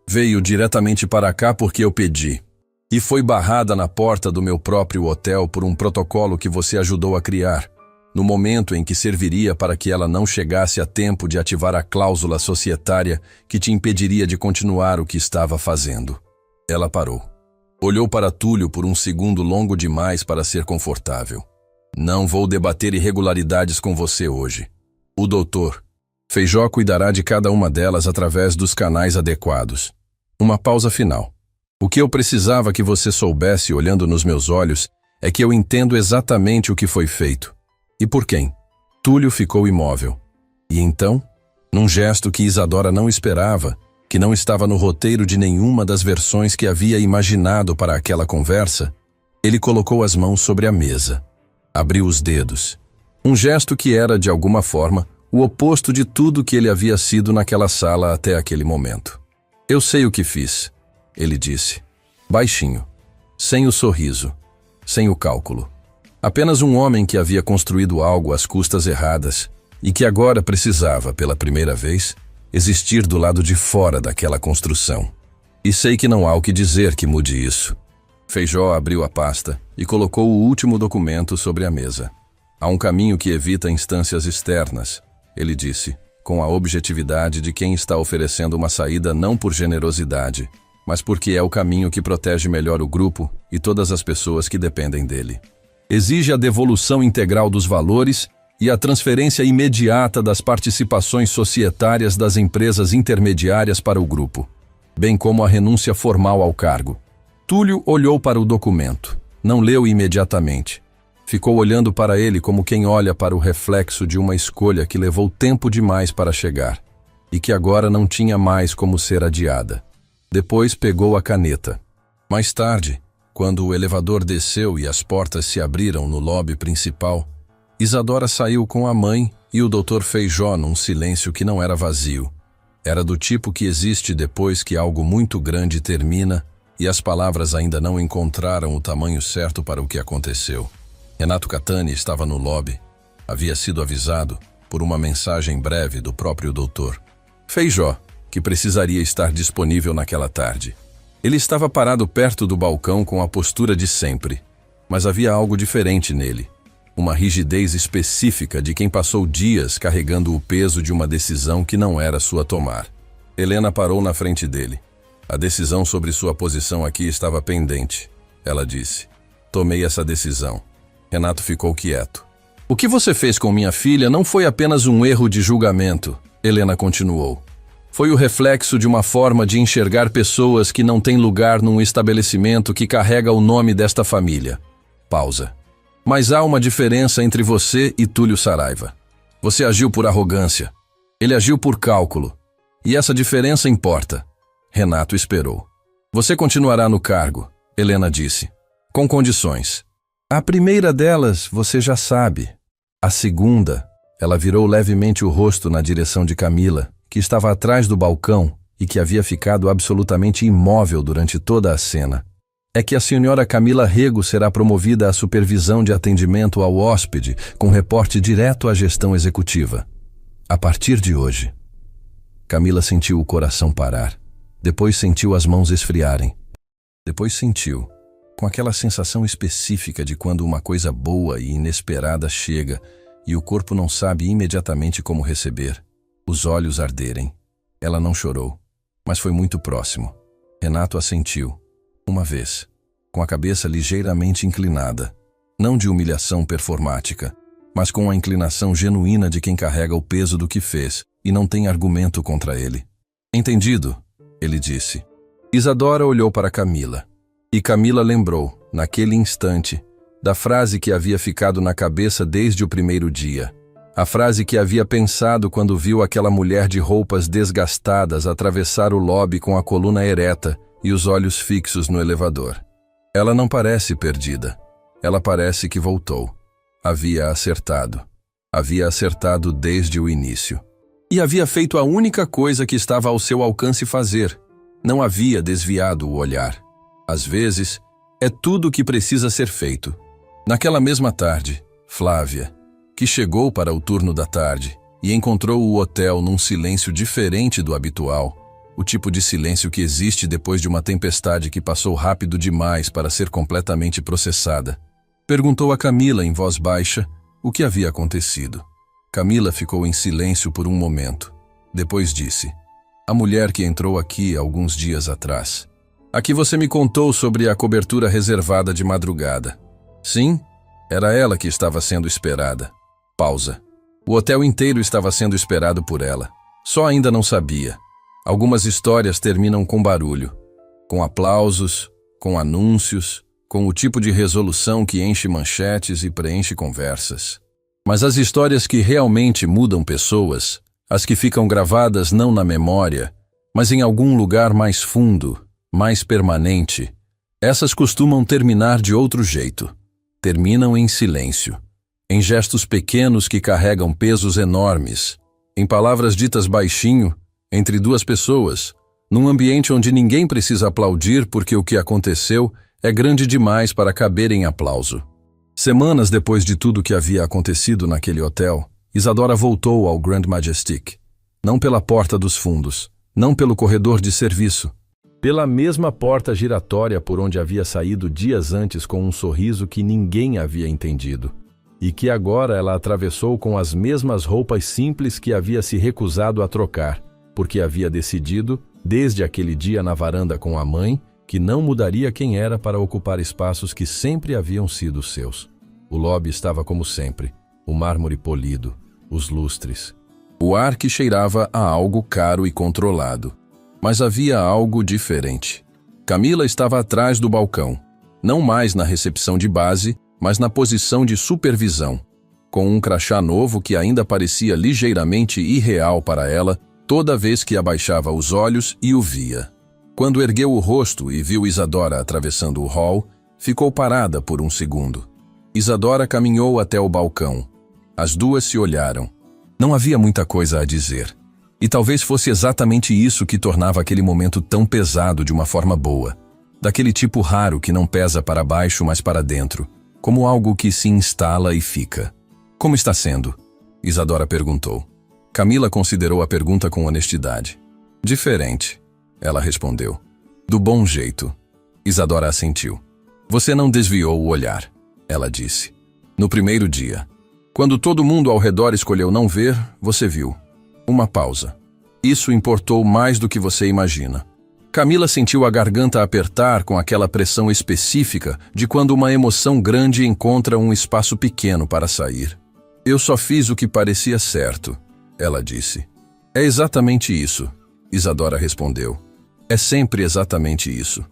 Veio diretamente para cá porque eu pedi. E foi barrada na porta do meu próprio hotel por um protocolo que você ajudou a criar, no momento em que serviria para que ela não chegasse a tempo de ativar a cláusula societária que te impediria de continuar o que estava fazendo. Ela parou. Olhou para Túlio por um segundo longo demais para ser confortável. Não vou debater irregularidades com você hoje. O doutor Feijó cuidará de cada uma delas através dos canais adequados. Uma pausa final. O que eu precisava que você soubesse olhando nos meus olhos é que eu entendo exatamente o que foi feito. E por quem? Túlio ficou imóvel. E então, num gesto que Isadora não esperava, que não estava no roteiro de nenhuma das versões que havia imaginado para aquela conversa, ele colocou as mãos sobre a mesa. Abriu os dedos. Um gesto que era, de alguma forma, o oposto de tudo que ele havia sido naquela sala até aquele momento. Eu sei o que fiz, ele disse, baixinho, sem o sorriso, sem o cálculo. Apenas um homem que havia construído algo às custas erradas e que agora precisava, pela primeira vez, existir do lado de fora daquela construção. E sei que não há o que dizer que mude isso. Feijó abriu a pasta e colocou o último documento sobre a mesa. Há um caminho que evita instâncias externas, ele disse, com a objetividade de quem está oferecendo uma saída não por generosidade, mas porque é o caminho que protege melhor o grupo e todas as pessoas que dependem dele. Exige a devolução integral dos valores e a transferência imediata das participações societárias das empresas intermediárias para o grupo, bem como a renúncia formal ao cargo. Túlio olhou para o documento, não leu imediatamente. Ficou olhando para ele como quem olha para o reflexo de uma escolha que levou tempo demais para chegar e que agora não tinha mais como ser adiada. Depois pegou a caneta. Mais tarde, quando o elevador desceu e as portas se abriram no lobby principal, Isadora saiu com a mãe e o Dr. Feijó num silêncio que não era vazio. Era do tipo que existe depois que algo muito grande termina e as palavras ainda não encontraram o tamanho certo para o que aconteceu. Renato Catani estava no lobby. Havia sido avisado por uma mensagem breve do próprio doutor Feijó, que precisaria estar disponível naquela tarde. Ele estava parado perto do balcão com a postura de sempre, mas havia algo diferente nele. Uma rigidez específica de quem passou dias carregando o peso de uma decisão que não era sua tomar. Helena parou na frente dele. A decisão sobre sua posição aqui estava pendente, ela disse. Tomei essa decisão. Renato ficou quieto. O que você fez com minha filha não foi apenas um erro de julgamento, Helena continuou. Foi o reflexo de uma forma de enxergar pessoas que não têm lugar num estabelecimento que carrega o nome desta família. Pausa. Mas há uma diferença entre você e Túlio Saraiva. Você agiu por arrogância. Ele agiu por cálculo. E essa diferença importa. Renato esperou. Você continuará no cargo, Helena disse. Com condições. A primeira delas, você já sabe. A segunda, ela virou levemente o rosto na direção de Camila, que estava atrás do balcão e que havia ficado absolutamente imóvel durante toda a cena. é que a senhora Camila Rego será promovida à supervisão de atendimento ao hóspede, com reporte direto à gestão executiva. A partir de hoje. Camila sentiu o coração parar. Depois sentiu as mãos esfriarem. Depois sentiu, com aquela sensação específica de quando uma coisa boa e inesperada chega e o corpo não sabe imediatamente como receber, os olhos arderem. Ela não chorou, mas foi muito próximo. Renato a sentiu. Uma vez, com a cabeça ligeiramente inclinada, não de humilhação performática, mas com a inclinação genuína de quem carrega o peso do que fez e não tem argumento contra ele. Entendido, ele disse. Isadora olhou para Camila, e Camila lembrou, naquele instante, da frase que havia ficado na cabeça desde o primeiro dia, a frase que havia pensado quando viu aquela mulher de roupas desgastadas atravessar o lobby com a coluna ereta e os olhos fixos no elevador. Ela não parece perdida. Ela parece que voltou. Havia acertado. Havia acertado desde o início. E havia feito a única coisa que estava ao seu alcance fazer. Não havia desviado o olhar. Às vezes, é tudo o que precisa ser feito. Naquela mesma tarde, Flávia, que chegou para o turno da tarde e encontrou o hotel num silêncio diferente do habitual, o tipo de silêncio que existe depois de uma tempestade que passou rápido demais para ser completamente processada. Perguntou a Camila em voz baixa o que havia acontecido. Camila ficou em silêncio por um momento. Depois disse: "A mulher que entrou aqui alguns dias atrás. A que você me contou sobre a cobertura reservada de madrugada. Sim, era ela que estava sendo esperada." Pausa. O hotel inteiro estava sendo esperado por ela. Só ainda não sabia. Algumas histórias terminam com barulho, com aplausos, com anúncios, com o tipo de resolução que enche manchetes e preenche conversas. Mas as histórias que realmente mudam pessoas, as que ficam gravadas não na memória, mas em algum lugar mais fundo, mais permanente, essas costumam terminar de outro jeito. Terminam em silêncio, em gestos pequenos que carregam pesos enormes, em palavras ditas baixinho, entre duas pessoas, num ambiente onde ninguém precisa aplaudir porque o que aconteceu é grande demais para caber em aplauso. Semanas depois de tudo que havia acontecido naquele hotel, Isadora voltou ao Grand Majestic. Não pela porta dos fundos, não pelo corredor de serviço, pela mesma porta giratória por onde havia saído dias antes com um sorriso que ninguém havia entendido, e que agora ela atravessou com as mesmas roupas simples que havia se recusado a trocar, porque havia decidido, desde aquele dia na varanda com a mãe, que não mudaria quem era para ocupar espaços que sempre haviam sido seus. O lobby estava como sempre, o mármore polido, os lustres. O ar que cheirava a algo caro e controlado. Mas havia algo diferente. Camila estava atrás do balcão, não mais na recepção de base, mas na posição de supervisão, com um crachá novo que ainda parecia ligeiramente irreal para ela toda vez que abaixava os olhos e o via. Quando ergueu o rosto e viu Isadora atravessando o hall, ficou parada por um segundo. Isadora caminhou até o balcão. As duas se olharam. Não havia muita coisa a dizer. E talvez fosse exatamente isso que tornava aquele momento tão pesado de uma forma boa. Daquele tipo raro que não pesa para baixo, mas para dentro, como algo que se instala e fica. "Como está sendo?" Isadora perguntou. Camila considerou a pergunta com honestidade. "Diferente", ela respondeu. "Do bom jeito." Isadora assentiu. "Você não desviou o olhar", ela disse. "No primeiro dia. Quando todo mundo ao redor escolheu não ver, você viu. Uma pausa. Isso importou mais do que você imagina." Camila sentiu a garganta apertar com aquela pressão específica de quando uma emoção grande encontra um espaço pequeno para sair. "Eu só fiz o que parecia certo", ela disse. "É exatamente isso", Isadora respondeu. "É sempre exatamente isso."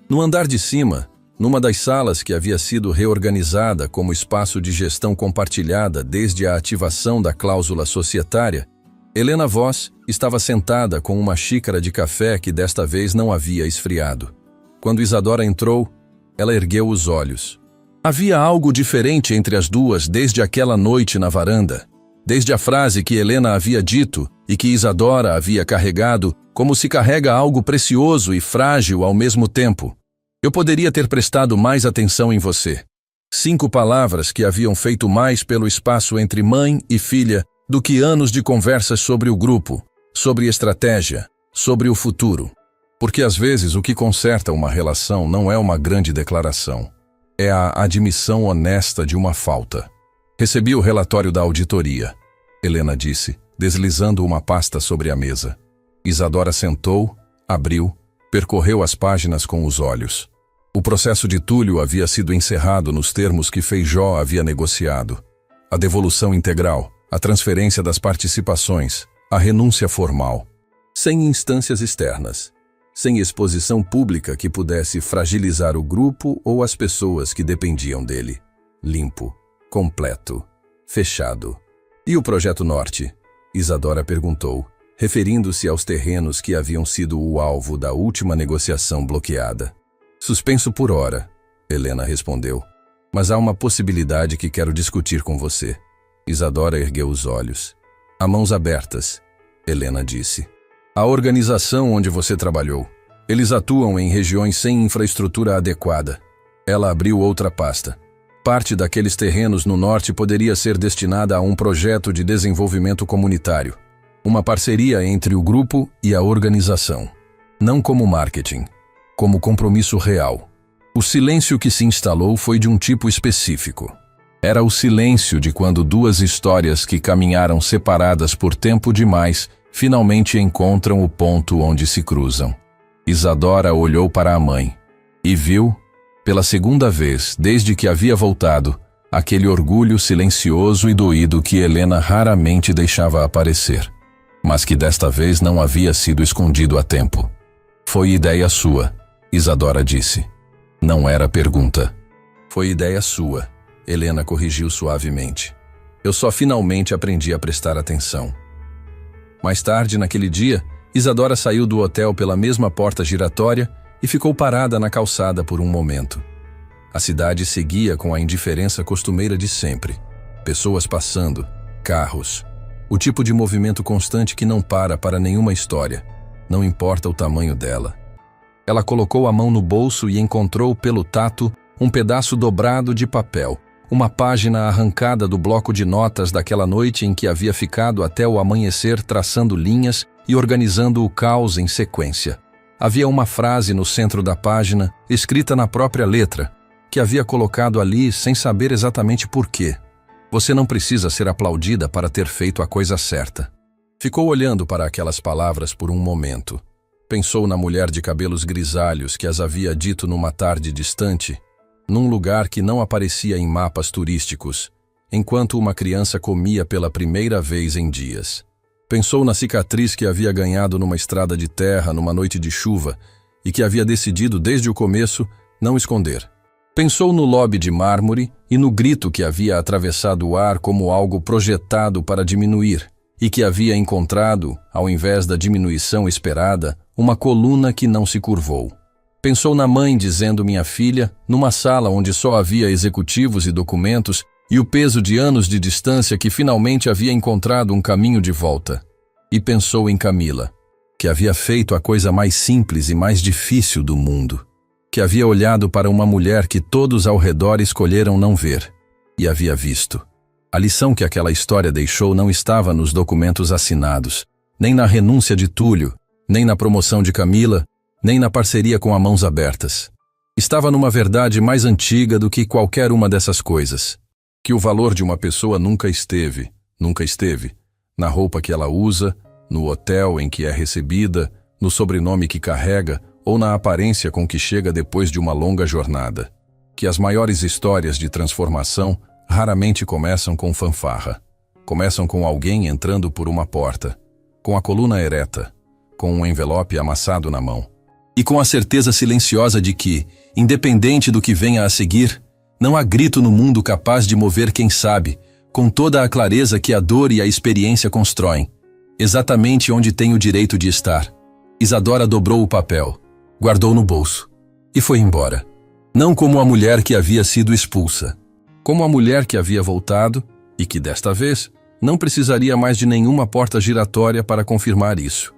No andar de cima, numa das salas que havia sido reorganizada como espaço de gestão compartilhada desde a ativação da cláusula societária, Helena Voss estava sentada com uma xícara de café que desta vez não havia esfriado. Quando Isadora entrou, ela ergueu os olhos. Havia algo diferente entre as duas desde aquela noite na varanda, desde a frase que Helena havia dito e que Isadora havia carregado como se carrega algo precioso e frágil ao mesmo tempo. Eu poderia ter prestado mais atenção em você. 5 palavras que haviam feito mais pelo espaço entre mãe e filha do que anos de conversas sobre o grupo, sobre estratégia, sobre o futuro. Porque às vezes o que conserta uma relação não é uma grande declaração. É a admissão honesta de uma falta. Recebi o relatório da auditoria, Helena disse, deslizando uma pasta sobre a mesa. Isadora sentou, abriu, percorreu as páginas com os olhos. O processo de Túlio havia sido encerrado nos termos que Feijó havia negociado. A devolução integral, a transferência das participações, a renúncia formal. Sem instâncias externas. Sem exposição pública que pudesse fragilizar o grupo ou as pessoas que dependiam dele. Limpo, completo, fechado. E o Projeto Norte? Isadora perguntou, referindo-se aos terrenos que haviam sido o alvo da última negociação bloqueada. Suspenso por hora, Helena respondeu. Mas há uma possibilidade que quero discutir com você. Isadora ergueu os olhos. Há mãos abertas, Helena disse. A organização onde você trabalhou. Eles atuam em regiões sem infraestrutura adequada. Ela abriu outra pasta. Parte daqueles terrenos no norte poderia ser destinada a um projeto de desenvolvimento comunitário. Uma parceria entre o grupo e a organização. Não como marketing, como compromisso real. O silêncio que se instalou foi de um tipo específico. Era o silêncio de quando 2 histórias que caminharam separadas por tempo demais finalmente encontram o ponto onde se cruzam. Isadora olhou para a mãe e viu, pela segunda vez desde que havia voltado, aquele orgulho silencioso e doído que Helena raramente deixava aparecer, mas que desta vez não havia sido escondido a tempo. Foi ideia sua, Isadora disse. Não era pergunta. Foi ideia sua, Helena corrigiu suavemente. Eu só finalmente aprendi a prestar atenção. Mais tarde, naquele dia, Isadora saiu do hotel pela mesma porta giratória e ficou parada na calçada por um momento. A cidade seguia com a indiferença costumeira de sempre. Pessoas passando, carros. O tipo de movimento constante que não para nenhuma história, não importa o tamanho dela. Ela colocou a mão no bolso e encontrou pelo tato um pedaço dobrado de papel, uma página arrancada do bloco de notas daquela noite em que havia ficado até o amanhecer traçando linhas e organizando o caos em sequência. Havia uma frase no centro da página, escrita na própria letra, que havia colocado ali sem saber exatamente por quê. Você não precisa ser aplaudida para ter feito a coisa certa. Ficou olhando para aquelas palavras por um momento. Pensou na mulher de cabelos grisalhos que as havia dito numa tarde distante, num lugar que não aparecia em mapas turísticos, enquanto uma criança comia pela primeira vez em dias. Pensou na cicatriz que havia ganhado numa estrada de terra numa noite de chuva e que havia decidido desde o começo não esconder. Pensou no lobby de mármore e no grito que havia atravessado o ar como algo projetado para diminuir e que havia encontrado, ao invés da diminuição esperada, uma coluna que não se curvou. Pensou na mãe dizendo minha filha, numa sala onde só havia executivos e documentos, e o peso de anos de distância que finalmente havia encontrado um caminho de volta. E pensou em Camila, que havia feito a coisa mais simples e mais difícil do mundo, que havia olhado para uma mulher que todos ao redor escolheram não ver, e havia visto. A lição que aquela história deixou não estava nos documentos assinados, nem na renúncia de Túlio, nem na promoção de Camila, nem na parceria com a Mãos Abertas. Estava numa verdade mais antiga do que qualquer uma dessas coisas, que o valor de uma pessoa nunca esteve, na roupa que ela usa, no hotel em que é recebida, no sobrenome que carrega ou na aparência com que chega depois de uma longa jornada. Que as maiores histórias de transformação raramente começam com fanfarra. Começam com alguém entrando por uma porta, com a coluna ereta, com um envelope amassado na mão. E com a certeza silenciosa de que, independente do que venha a seguir, não há grito no mundo capaz de mover quem sabe, com toda a clareza que a dor e a experiência constroem, exatamente onde tem o direito de estar. Isadora dobrou o papel, guardou no bolso e foi embora. Não como a mulher que havia sido expulsa, como a mulher que havia voltado e que, desta vez, não precisaria mais de nenhuma porta giratória para confirmar isso.